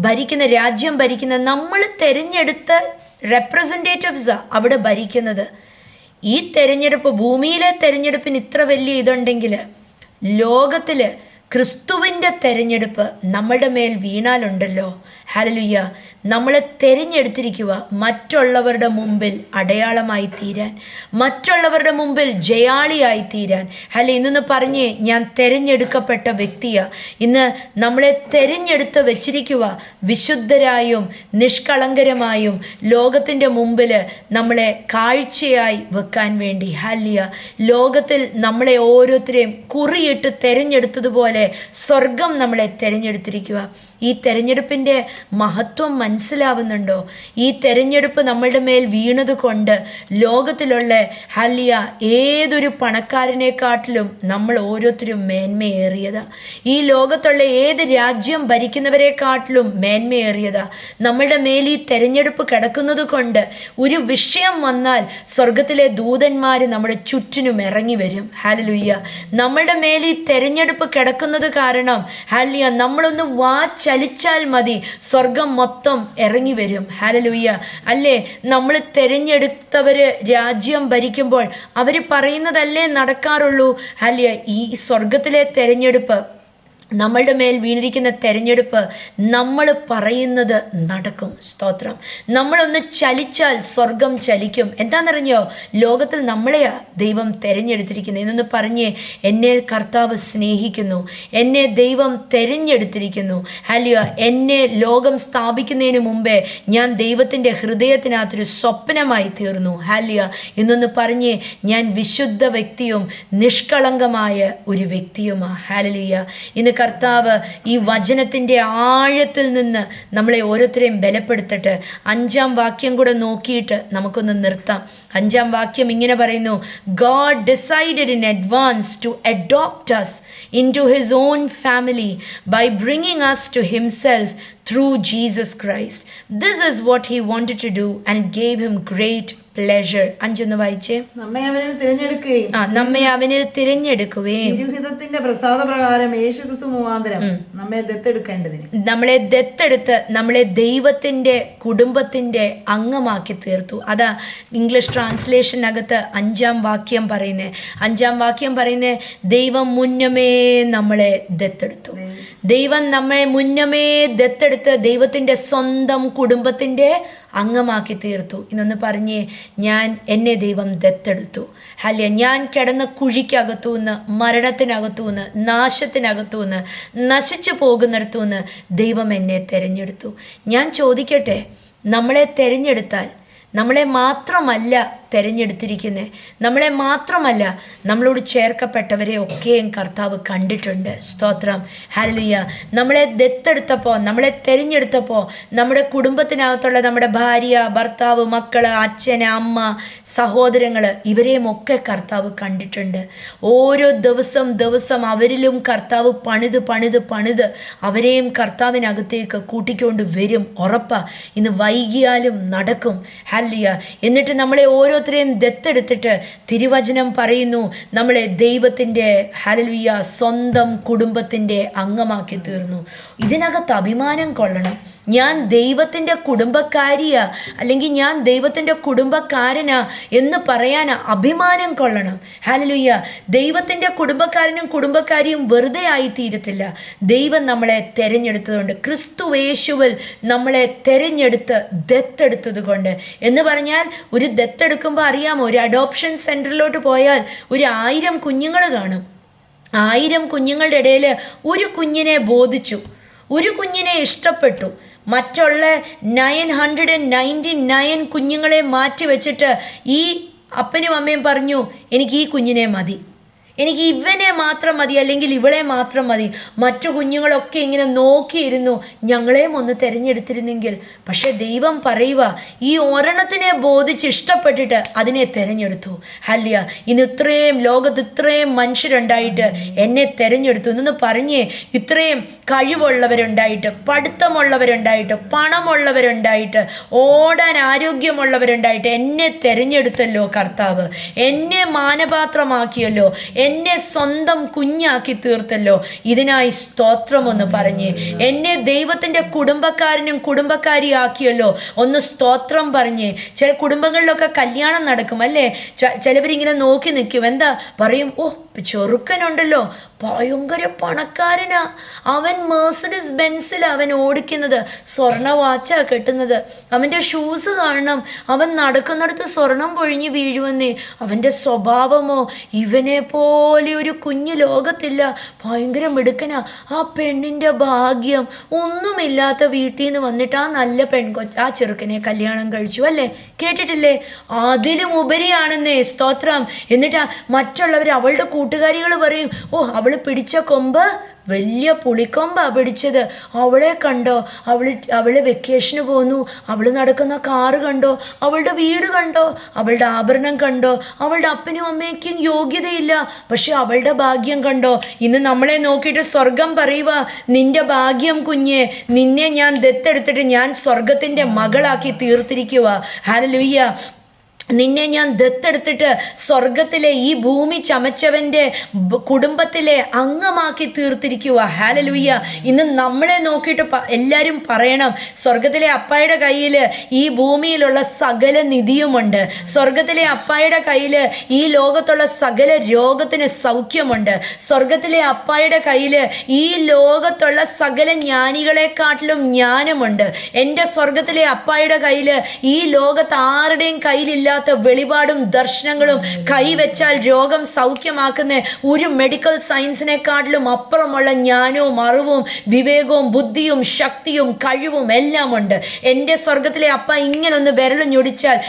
[SPEAKER 1] ഭരിക്കുന്ന, രാജ്യം ഭരിക്കുന്ന നമ്മൾ തെരഞ്ഞെടുത്ത റെപ്രസെൻറ്റേറ്റീവ്സാണ് അവിടെ ഭരിക്കുന്നത്. ഈ തെരഞ്ഞെടുപ്പ്, ഭൂമിയിലെ തെരഞ്ഞെടുപ്പിന് ഇത്ര വലിയ ഇതുണ്ടെങ്കിൽ ലോകത്തിൽ ക്രിസ്തുവിൻ്റെ തെരഞ്ഞെടുപ്പ് നമ്മളുടെ മേൽ വീണാലുണ്ടല്ലോ, ഹല്ലേലൂയ, നമ്മളെ തെരഞ്ഞെടുത്തിരിക്കുക മറ്റുള്ളവരുടെ മുമ്പിൽ അടയാളമായി തീരാൻ, മറ്റുള്ളവരുടെ മുമ്പിൽ ജയാളിയായി തീരാൻ. ഇന്നൊന്ന് പറഞ്ഞേ, ഞാൻ തെരഞ്ഞെടുക്കപ്പെട്ട വ്യക്തിയാണ്. ഇന്ന് നമ്മളെ തെരഞ്ഞെടുത്ത് വെച്ചിരിക്കുക വിശുദ്ധരായും നിഷ്കളങ്കരമായും ലോകത്തിൻ്റെ മുമ്പിൽ നമ്മളെ കാഴ്ചയായി വെക്കാൻ വേണ്ടി. ഹല്ലേലൂയ. ലോകത്തിൽ നമ്മളെ ഓരോരുത്തരെയും കുറിയിട്ട് തെരഞ്ഞെടുത്തതുപോലെ സ്വർഗം നമ്മളെ തെരഞ്ഞെടുത്തിരിക്കുക. ഈ തെരഞ്ഞെടുപ്പിൻ്റെ മഹത്വം മനസ്സിലാവുന്നുണ്ടോ? ഈ തെരഞ്ഞെടുപ്പ് നമ്മളുടെ മേൽ വീണത് കൊണ്ട് ലോകത്തിലുള്ള ഹല്ലേലൂയ ഏതൊരു പണക്കാരനെക്കാട്ടിലും നമ്മൾ ഓരോരുത്തരും മേന്മയേറിയതാ. ഈ ലോകത്തുള്ള ഏത് രാജ്യം ഭരിക്കുന്നവരെക്കാട്ടിലും മേന്മയേറിയതാ. നമ്മളുടെ മേൽ ഈ തെരഞ്ഞെടുപ്പ് കിടക്കുന്നത് കൊണ്ട് ഒരു വിഷയം വന്നാൽ സ്വർഗത്തിലെ ദൂതന്മാർ നമ്മുടെ ചുറ്റിനും ഇറങ്ങി വരും. ഹല്ലേലൂയ. നമ്മളുടെ മേൽ ഈ തെരഞ്ഞെടുപ്പ് കിടക്കുന്നത് കാരണം ഹല്ലേലൂയ നമ്മളൊന്ന് ചലിച്ചാൽ മതി, സ്വർഗം മൊത്തം ഇറങ്ങി വരും. ഹല്ലേലൂയ. അല്ലേ, നമ്മൾ തിരഞ്ഞെടുത്തവർ രാജ്യം ഭരിക്കുമ്പോൾ അവർ പറയുന്നതല്ലേ നടക്കാറുള്ളൂ. ഹല്ലേലൂയ. ഈ സ്വർഗത്തിലെ തെരഞ്ഞെടുപ്പ്, നമ്മളുടെ മേൽ വീണിരിക്കുന്ന തെരഞ്ഞെടുപ്പ്, നമ്മൾ പറയുന്നത് നടക്കും. സ്തോത്രം. നമ്മളൊന്ന് ചലിച്ചാൽ സ്വർഗം ചലിക്കും. എന്താണെന്നറിഞ്ഞോ? ലോകത്തിൽ നമ്മളെയാ ദൈവം തെരഞ്ഞെടുത്തിരിക്കുന്നത്. എന്നൊന്ന് പറഞ്ഞേ, എന്നെ കർത്താവ് സ്നേഹിക്കുന്നു, എന്നെ ദൈവം തെരഞ്ഞെടുത്തിരിക്കുന്നു. ഹല്ലേലൂയ. എന്നെ ലോകം സ്ഥാപിക്കുന്നതിന് മുമ്പേ ഞാൻ ദൈവത്തിൻ്റെ ഹൃദയത്തിനകത്തൊരു സ്വപ്നമായി തീർന്നു. ഹല്ലേലൂയ. എന്നൊന്ന് പറഞ്ഞേ, ഞാൻ വിശുദ്ധ വ്യക്തിയും നിഷ്കളങ്കമായ ഒരു വ്യക്തിയുമാണ്. ഹല്ലേലൂയ. ഇന്ന് കർത്താവ് ഈ വചനത്തിൻ്റെ ആഴത്തിൽ നിന്ന് നമ്മളെ ഓരോരുത്തരെയും ബലപ്പെടുത്തട്ടെ. 5-ാം വാക്യം കൂടെ നോക്കിയിട്ട് നമുക്കൊന്ന് നിർത്താം. 5-ാം വാക്യം ഇങ്ങനെ പറയുന്നു, God decided in advance to adopt us into his own family by bringing us to himself through Jesus Christ. This is what he wanted to do and it gave him great pleasure. 5 ഒന്ന് വായിച്ചേ.
[SPEAKER 2] നമ്മെ അവനിൽ തിരഞ്ഞെടുക്കുകയും
[SPEAKER 1] നമ്മെ അവനിൽ തിരഞ്ഞെടുക്കുകയും
[SPEAKER 2] തിരുഹിതത്തിന്റെ പ്രസാദപ്രകാരം യേശുക്രിസ്തു മുഖാന്തരം നമ്മെ ദത്തെടുക്കേണ്ടതിന്,
[SPEAKER 1] നമ്മളെ ദത്തെടുത്ത് നമ്മളെ ദൈവത്തിന്റെ കുടുംബത്തിന്റെ അംഗമാക്കി തീർത്തു. അതാ ഇംഗ്ലീഷ് ട്രാൻസ്ലേഷനകത്ത് 5-ാം വാക്യം പറയുന്നേ. 5-ാം വാക്യം പറയുന്നേ, ദൈവം മുന്നമേ നമ്മളെ ദത്തെടുത്തു. ദൈവം നമ്മളെ മുന്നമേ ദത്തെടുത്ത് ദൈവത്തിന്റെ സ്വന്തം കുടുംബത്തിന്റെ അംഗമാക്കി തീർത്തു. ഇന്നൊന്ന് പറഞ്ഞേ, എന്നെ ദൈവം ദത്തെടുത്തു. അല്ല, ഞാൻ കിടന്ന കുഴിക്കകത്തുനിന്ന്, മരണത്തിനകത്തുനിന്ന്, നാശത്തിനകത്തുനിന്ന്, നശിച്ചു പോകുന്നിടത്തുനിന്ന് ദൈവം എന്നെ തിരഞ്ഞെടുത്തു. ഞാൻ ചോദിക്കട്ടെ, നമ്മളെ തിരഞ്ഞെടുത്താൽ നമ്മളെ മാത്രമല്ല തിരഞ്ഞെടുത്തിരിക്കുന്നത്, നമ്മളെ മാത്രമല്ല നമ്മളോട് ചേർക്കപ്പെട്ടവരെ ഒക്കെയും കർത്താവ് കണ്ടിട്ടുണ്ട്. സ്തോത്രം, ഹല്ലേലൂയ. നമ്മളെ ദത്തെടുത്തപ്പോൾ, നമ്മളെ തിരഞ്ഞെടുത്തപ്പോൾ നമ്മുടെ കുടുംബത്തിനകത്തുള്ള നമ്മുടെ ഭാര്യ, ഭർത്താവ്, മക്കള്, അച്ഛൻ, അമ്മ, സഹോദരങ്ങൾ, ഇവരെയും ഒക്കെ കർത്താവ് കണ്ടിട്ടുണ്ട്. ഓരോ ദിവസം അവരിലും കർത്താവ് പണിത് അവരെയും കർത്താവിനകത്തേക്ക് കൂട്ടിക്കൊണ്ട് വരും. ഉറപ്പാ, ഇന്ന് വൈകിയാലും നടക്കും. ഹല്ലേലൂയ. എന്നിട്ട് നമ്മളെ ഓരോരുത്തരെയും ദത്തെടുത്തിട്ട് തിരുവചനം പറയുന്നു, നമ്മളെ ദൈവത്തിൻ്റെ ഹല്ലേലൂയ സ്വന്തം കുടുംബത്തിൻ്റെ അംഗമാക്കി തീർന്നു. ഇതിനകത്ത് അഭിമാനം കൊള്ളണം. ഞാൻ ദൈവത്തിൻ്റെ കുടുംബക്കാരിയാ, അല്ലെങ്കിൽ ഞാൻ ദൈവത്തിൻ്റെ കുടുംബക്കാരനാ എന്ന് പറയാൻ അഭിമാനം കൊള്ളണം. ഹല്ലേലൂയ. ദൈവത്തിൻ്റെ കുടുംബക്കാരനും കുടുംബക്കാരിയും വെറുതെ ആയിത്തീരത്തില്ല. ദൈവം നമ്മളെ തിരഞ്ഞെടുത്തതുകൊണ്ട്, ക്രിസ്തുയേശുവിൽ നമ്മളെ തിരഞ്ഞെടുത്ത് ദത്തെടുത്തത് കൊണ്ട്. എന്ന് പറഞ്ഞാൽ ഒരു ദത്തെടുക്കുമ്പോൾ അറിയാമോ, ഒരു അഡോപ്ഷൻ സെൻറ്ററിലോട്ട് പോയാൽ 1000 കുഞ്ഞുങ്ങൾ കാണും. 1000 കുഞ്ഞുങ്ങളുടെ ഇടയിൽ ഒരു കുഞ്ഞിനെ ബോധിച്ചു, ഒരു കുഞ്ഞിനെ ഇഷ്ടപ്പെട്ടു. മറ്റുള്ള 999 കുഞ്ഞുങ്ങളെ മാറ്റി വെച്ചിട്ട് ഈ അപ്പനും അമ്മയും പറഞ്ഞു, എനിക്ക് ഈ കുഞ്ഞിനെ മതി, എനിക്ക് ഇവനെ മാത്രം മതി, അല്ലെങ്കിൽ ഇവളെ മാത്രം മതി. മറ്റു കുഞ്ഞുങ്ങളൊക്കെ ഇങ്ങനെ നോക്കിയിരുന്നു, ഞങ്ങളെയും ഒന്ന് തിരഞ്ഞെടുത്തിരുന്നെങ്കിൽ. പക്ഷെ ദൈവം പറയുക, ഈ ഒരെണ്ണത്തിനെ ബോധിച്ച് ഇഷ്ടപ്പെട്ടിട്ട് അതിനെ തിരഞ്ഞെടുത്തു. ഹല്ലേലൂയ. ഇന്ന് ലോകത്ത് ഇത്രയും മനുഷ്യരുണ്ടായിട്ട് എന്നെ തിരഞ്ഞെടുത്തു എന്ന് പറഞ്ഞേ. ഇത്രയും കഴിവുള്ളവരുണ്ടായിട്ട്, പഠിത്തമുള്ളവരുണ്ടായിട്ട്, പണമുള്ളവരുണ്ടായിട്ട്, ഓടാൻ ആരോഗ്യമുള്ളവരുണ്ടായിട്ട് എന്നെ തിരഞ്ഞെടുത്തല്ലോ കർത്താവ്. എന്നെ മാനപാത്രമാക്കിയല്ലോ, എന്നെ സ്വന്തം കുഞ്ഞാക്കി തീർത്തല്ലോ. ഇതിനായി സ്തോത്രമൊന്ന് പറഞ്ഞേ. എന്നെ ദൈവത്തിൻ്റെ കുടുംബക്കാരനും കുടുംബക്കാരിയാക്കിയല്ലോ, ഒന്ന് സ്തോത്രം പറഞ്ഞേ. ചില കുടുംബങ്ങളിലൊക്കെ കല്യാണം നടക്കും അല്ലേ, ചിലവരിങ്ങനെ നോക്കി നിൽക്കും. എന്താ പറയും, ഓ ചെറുക്കനുണ്ടല്ലോ, ഭയങ്കര പണക്കാരനാ, അവൻ മെർസിഡീസ് ബെൻസിലാണ് അവൻ ഓടിക്കുന്നത്, സ്വർണ്ണ വാച്ചാ കെട്ടുന്നത്, അവൻ്റെ ഷൂസ് കാണണം, അവൻ നടക്കുന്നിടത്ത് സ്വർണം പൊഴിഞ്ഞ് വീഴുവന്നേ, അവൻ്റെ സ്വഭാവമോ ഇവനെ പോലെ ഒരു കുഞ്ഞു ലോകത്തില്ല, ഭയങ്കര മിടുക്കനാ. ആ പെണ്ണിൻ്റെ ഭാഗ്യം, ഒന്നുമില്ലാത്ത വീട്ടിൽ നിന്ന് വന്നിട്ട് ആ നല്ല ആ ചെറുക്കനെ കല്യാണം കഴിച്ചു അല്ലേ, കേട്ടിട്ടില്ലേ? അതിലും ഉപരിയാണെന്നേ, സ്തോത്രം. എന്നിട്ട് മറ്റുള്ളവർ, അവളുടെ കൂട്ടുകാരികൾ പറയും, ഓ അവൾ പിടിച്ച കൊമ്പ് വലിയ പുളിക്കൊമ്പാ പിടിച്ചത്, അവളെ കണ്ടോ, അവള് വെക്കേഷന് പോന്നു, അവൾ നടക്കുന്ന കാറ് കണ്ടോ, അവളുടെ വീട് കണ്ടോ, അവളുടെ ആഭരണം കണ്ടോ, അവളുടെ അപ്പനും അമ്മയ്ക്കും യോഗ്യതയില്ല, പക്ഷെ അവളുടെ ഭാഗ്യം കണ്ടോ. ഇന്ന് നമ്മളെ നോക്കിയിട്ട് സ്വർഗം പറയുക, നിന്റെ ഭാഗ്യം കുഞ്ഞെ, നിന്നെ ഞാൻ ദത്തെടുത്തിട്ട് ഞാൻ സ്വർഗത്തിൻ്റെ മകളാക്കി തീർത്തിരിക്കുക. ഹല്ലേലൂയ. നിന്നെ ഞാൻ ദത്തെടുത്തിട്ട് സ്വർഗത്തിലെ ഈ ഭൂമി ചമച്ചവൻ്റെ കുടുംബത്തിലെ അംഗമാക്കി തീർത്തിരിക്കുക. ഹല്ലേലൂയ. ഇന്ന് നമ്മളെ നോക്കിയിട്ട് എല്ലാവരും പറയണം, സ്വർഗത്തിലെ അപ്പായുടെ കയ്യിൽ ഈ ഭൂമിയിലുള്ള സകല നിധിയുമുണ്ട്, സ്വർഗത്തിലെ അപ്പായുടെ കയ്യിൽ ഈ ലോകത്തുള്ള സകല രോഗത്തിന് സൗഖ്യമുണ്ട്, സ്വർഗത്തിലെ അപ്പായുടെ കയ്യിൽ ഈ ലോകത്തുള്ള സകല ജ്ഞാനികളെക്കാട്ടിലും ജ്ഞാനമുണ്ട്, എൻ്റെ സ്വർഗത്തിലെ അപ്പായുടെ കയ്യിൽ ഈ ലോകത്ത് ആരുടെയും കയ്യിലില്ല വെളിപാടും ദർശനങ്ങളും, കൈവച്ചാൽ രോഗം സൗഖ്യമാക്കുന്ന ഒരു മെഡിക്കൽ സയൻസിനെക്കാട്ടിലും അപ്പുറമുള്ള ജ്ഞാനവും അറിവും വിവേകവും ബുദ്ധിയും ശക്തിയും കഴിവും എല്ലാം ഉണ്ട്. എൻ്റെ സ്വർഗത്തിലെ അപ്പ ഇങ്ങനെ ഒന്ന് വിരലൊഞ്ഞൊടിച്ചാൽ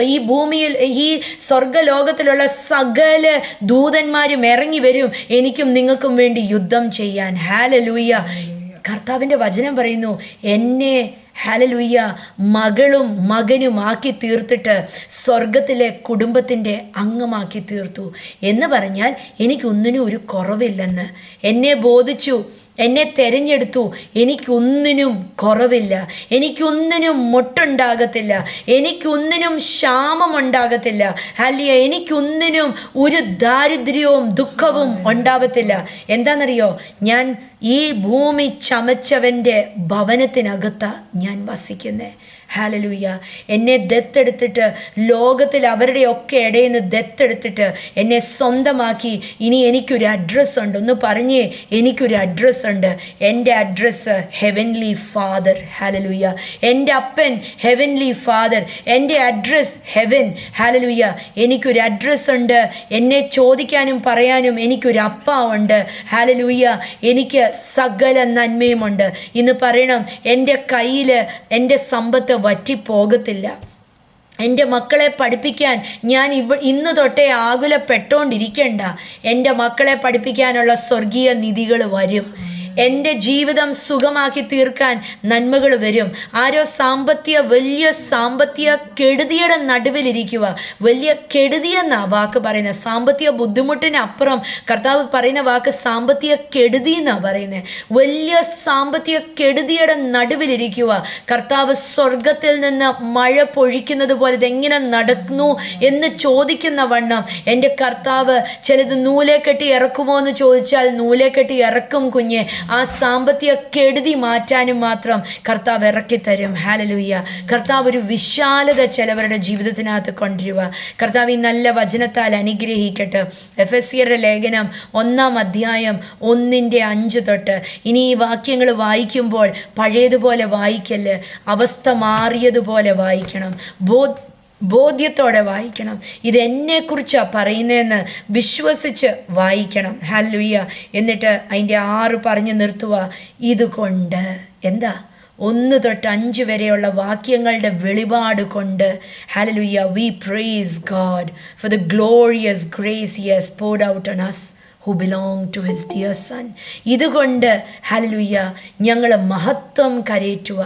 [SPEAKER 1] ഈ ഭൂമിയിൽ, ഈ സ്വർഗലോകത്തിലുള്ള സകല ദൂതന്മാരും ഇറങ്ങി വരും, എനിക്കും നിങ്ങൾക്കും വേണ്ടി യുദ്ധം ചെയ്യാൻ. ഹല്ലേലൂയ. കർത്താവിൻ്റെ വചനം പറയുന്നു, എന്നെ ഹല്ലേലൂയ മകളും മകനുമാക്കി തീർത്തിട്ട് സ്വർഗത്തിലെ കുടുംബത്തിൻ്റെ അംഗമാക്കി തീർത്തു എന്ന് പറഞ്ഞാൽ എനിക്കൊന്നിനും ഒരു കുറവില്ലെന്ന് എന്നെ ബോധിച്ചു. എന്നെ തിരഞ്ഞെടുത്തു. എനിക്കൊന്നിനും കുറവില്ല, എനിക്കൊന്നിനും മുട്ടുണ്ടാകത്തില്ല, എനിക്കൊന്നിനും ക്ഷാമമുണ്ടാകത്തില്ല, ഹല്ലേലൂയ, എനിക്കൊന്നിനും ഒരു ദാരിദ്ര്യവും ദുഃഖവും ഉണ്ടാവത്തില്ല. എന്താണെന്നറിയോ? ഞാൻ ഈ ഭൂമി ചമച്ചവൻ്റെ ഭവനത്തിനകത്താ ഞാൻ വസിക്കുന്നേ. ഹല്ലേലൂയ. എന്നെ ദത്തെടുത്തിട്ട്, ലോകത്തിൽ അവരുടെയൊക്കെ ഇടയിൽ നിന്ന് ദത്തെടുത്തിട്ട് എന്നെ സ്വന്തമാക്കി. ഇനി എനിക്കൊരു അഡ്രസ്സ് ഉണ്ട്. ഒന്ന് പറഞ്ഞേ, എനിക്കൊരു അഡ്രസ്സ് ഉണ്ട്. എൻ്റെ അഡ്രസ്സ് ഹെവൻലി ഫാദർ. ഹല്ലേലൂയ. എൻ്റെ അപ്പൻ ഹെവൻലി ഫാദർ, എൻ്റെ അഡ്രസ്സ് ഹെവൻ. ഹല്ലേലൂയ. എനിക്കൊരു അഡ്രസ്സ് ഉണ്ട്. എന്നെ ചോദിക്കാനും പറയാനും എനിക്കൊരു അപ്പ ഉണ്ട്. ഹല്ലേലൂയ. എനിക്ക് സകല നന്മയുമുണ്ട്. ഇന്ന് പറയണം, എൻ്റെ കയ്യിൽ എൻ്റെ സമ്പത്ത് വറ്റിപ്പോകത്തില്ല. എൻ്റെ മക്കളെ പഠിപ്പിക്കാൻ ഞാൻ ഇന്ന് തൊട്ടേ ആകുലപ്പെട്ടുകൊണ്ടിരിക്കേണ്ട. എൻ്റെ മക്കളെ പഠിപ്പിക്കാനുള്ള സ്വർഗീയ നിധികൾ വരും. എൻ്റെ ജീവിതം സുഖമാക്കി തീർക്കാൻ നന്മകൾ വരും. ആരോ വലിയ സാമ്പത്തിക കെടുതിയുടെ നടുവിലിരിക്കുക. വലിയ കെടുതിയെന്നാ വാക്ക് പറയുന്നത്. സാമ്പത്തിക ബുദ്ധിമുട്ടിനപ്പുറം കർത്താവ് പറയുന്ന വാക്ക് സാമ്പത്തിക കെടുതി എന്നാണ് പറയുന്നത്. വലിയ സാമ്പത്തിക കെടുതിയുടെ നടുവിലിരിക്കുക. കർത്താവ് സ്വർഗത്തിൽ നിന്ന് മഴ പൊഴിക്കുന്നത് പോലെ ഇതെങ്ങനെ നടക്കുന്നു എന്ന് ചോദിക്കുന്ന വണ്ണം എൻ്റെ കർത്താവ് ചിലത് നൂലെ കെട്ടി ഇറക്കുമോ എന്ന് ചോദിച്ചാൽ നൂലെ കെട്ടി ഇറക്കും കുഞ്ഞെ. ആ സാമ്പത്തിക കെടുതി മാറ്റാനും മാത്രം കർത്താവ് ഇറക്കിത്തരും. ഹല്ലേലൂയ. കർത്താവ് ഒരു വിശാലത ചിലവരുടെ ജീവിതത്തിനകത്ത് കൊണ്ടുവരിക. കർത്താവ് ഈ നല്ല വചനത്താൽ അനുഗ്രഹിക്കട്ടെ. എഫെസ്യരുടെ ലേഖനം 1-ാം അധ്യായം 1-5 തൊട്ട്. ഇനി ഈ വാക്യങ്ങൾ വായിക്കുമ്പോൾ പഴയതുപോലെ വായിക്കല്ല്, അവസ്ഥ മാറിയതുപോലെ വായിക്കണം, ബോധ്യത്തോടെ വായിക്കണം. ഇതെന്നെക്കുറിച്ചാണ് പറയുന്നതെന്ന് വിശ്വസിച്ച് വായിക്കണം. ഹല്ലേലൂയ. എന്നിട്ട് അതിൻ്റെ 6 പറഞ്ഞ് നിർത്തുക. ഇതുകൊണ്ട് എന്താ 1 തൊട്ട് 5 വരെയുള്ള വാക്യങ്ങളുടെ വെളിപാട് കൊണ്ട് hallelujah, we praise God for the glorious grace he has poured out on us who belong to his dear son. ഇതുകൊണ്ട് ഹല്ലേലൂയ ഞങ്ങൾ മഹത്വം കരേറ്റുക.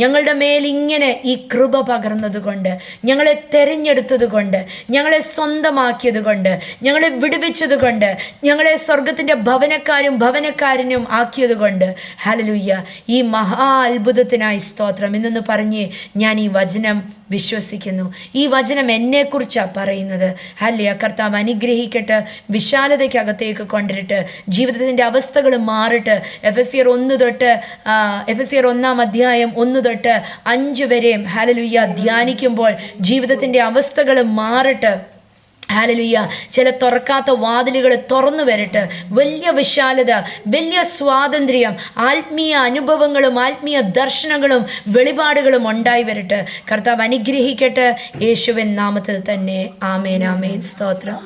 [SPEAKER 1] ഞങ്ങളുടെ മേൽ ഇങ്ങനെ ഈ കൃപ പകർന്നത് കൊണ്ട്, ഞങ്ങളെ തെരഞ്ഞെടുത്തത് കൊണ്ട്, ഞങ്ങളെ സ്വന്തമാക്കിയത് കൊണ്ട്, ഞങ്ങളെ വിടുവിച്ചത് കൊണ്ട്, ഞങ്ങളെ സ്വർഗത്തിൻ്റെ ഭവനക്കാരനും ആക്കിയത് കൊണ്ട് ഹല്ലേലൂയ, ഈ മഹാ അത്ഭുതത്തിനായി സ്തോത്രം. എന്നൊന്ന് പറഞ്ഞ് ഞാൻ ഈ വചനം വിശ്വസിക്കുന്നു. ഈ വചനം എന്നെക്കുറിച്ചാണ് പറയുന്നത്. ഹല്ലേലൂയ. കർത്താവ് അനുഗ്രഹിക്കട്ടെ. വിശാലതയ്ക്കകത്തേക്ക് കൊണ്ടിട്ട് ജീവിതത്തിൻ്റെ അവസ്ഥകൾ മാറിട്ട്. എഫെസ്യർ 1-ാം അധ്യായം 1 തൊട്ട് 5 വരെയും ഹല്ലേലൂയ ധ്യാനിക്കുമ്പോൾ ജീവിതത്തിൻ്റെ അവസ്ഥകൾ മാറിട്ട്. ഹല്ലേലൂയ. ചില തുറക്കാത്ത വാതിലുകൾ തുറന്നു വരട്ടെ. വലിയ വിശാലത, വലിയ സ്വാതന്ത്ര്യം, ആത്മീയ അനുഭവങ്ങളും ആത്മീയ ദർശനങ്ങളും വെളിപാടുകളും ഉണ്ടായി വരട്ടെ. കർത്താവ് അനുഗ്രഹിക്കട്ടെ. യേശുവിൻ നാമത്തിൽ തന്നെ. ആമേൻ, ആമേൻ. സ്തോത്രം.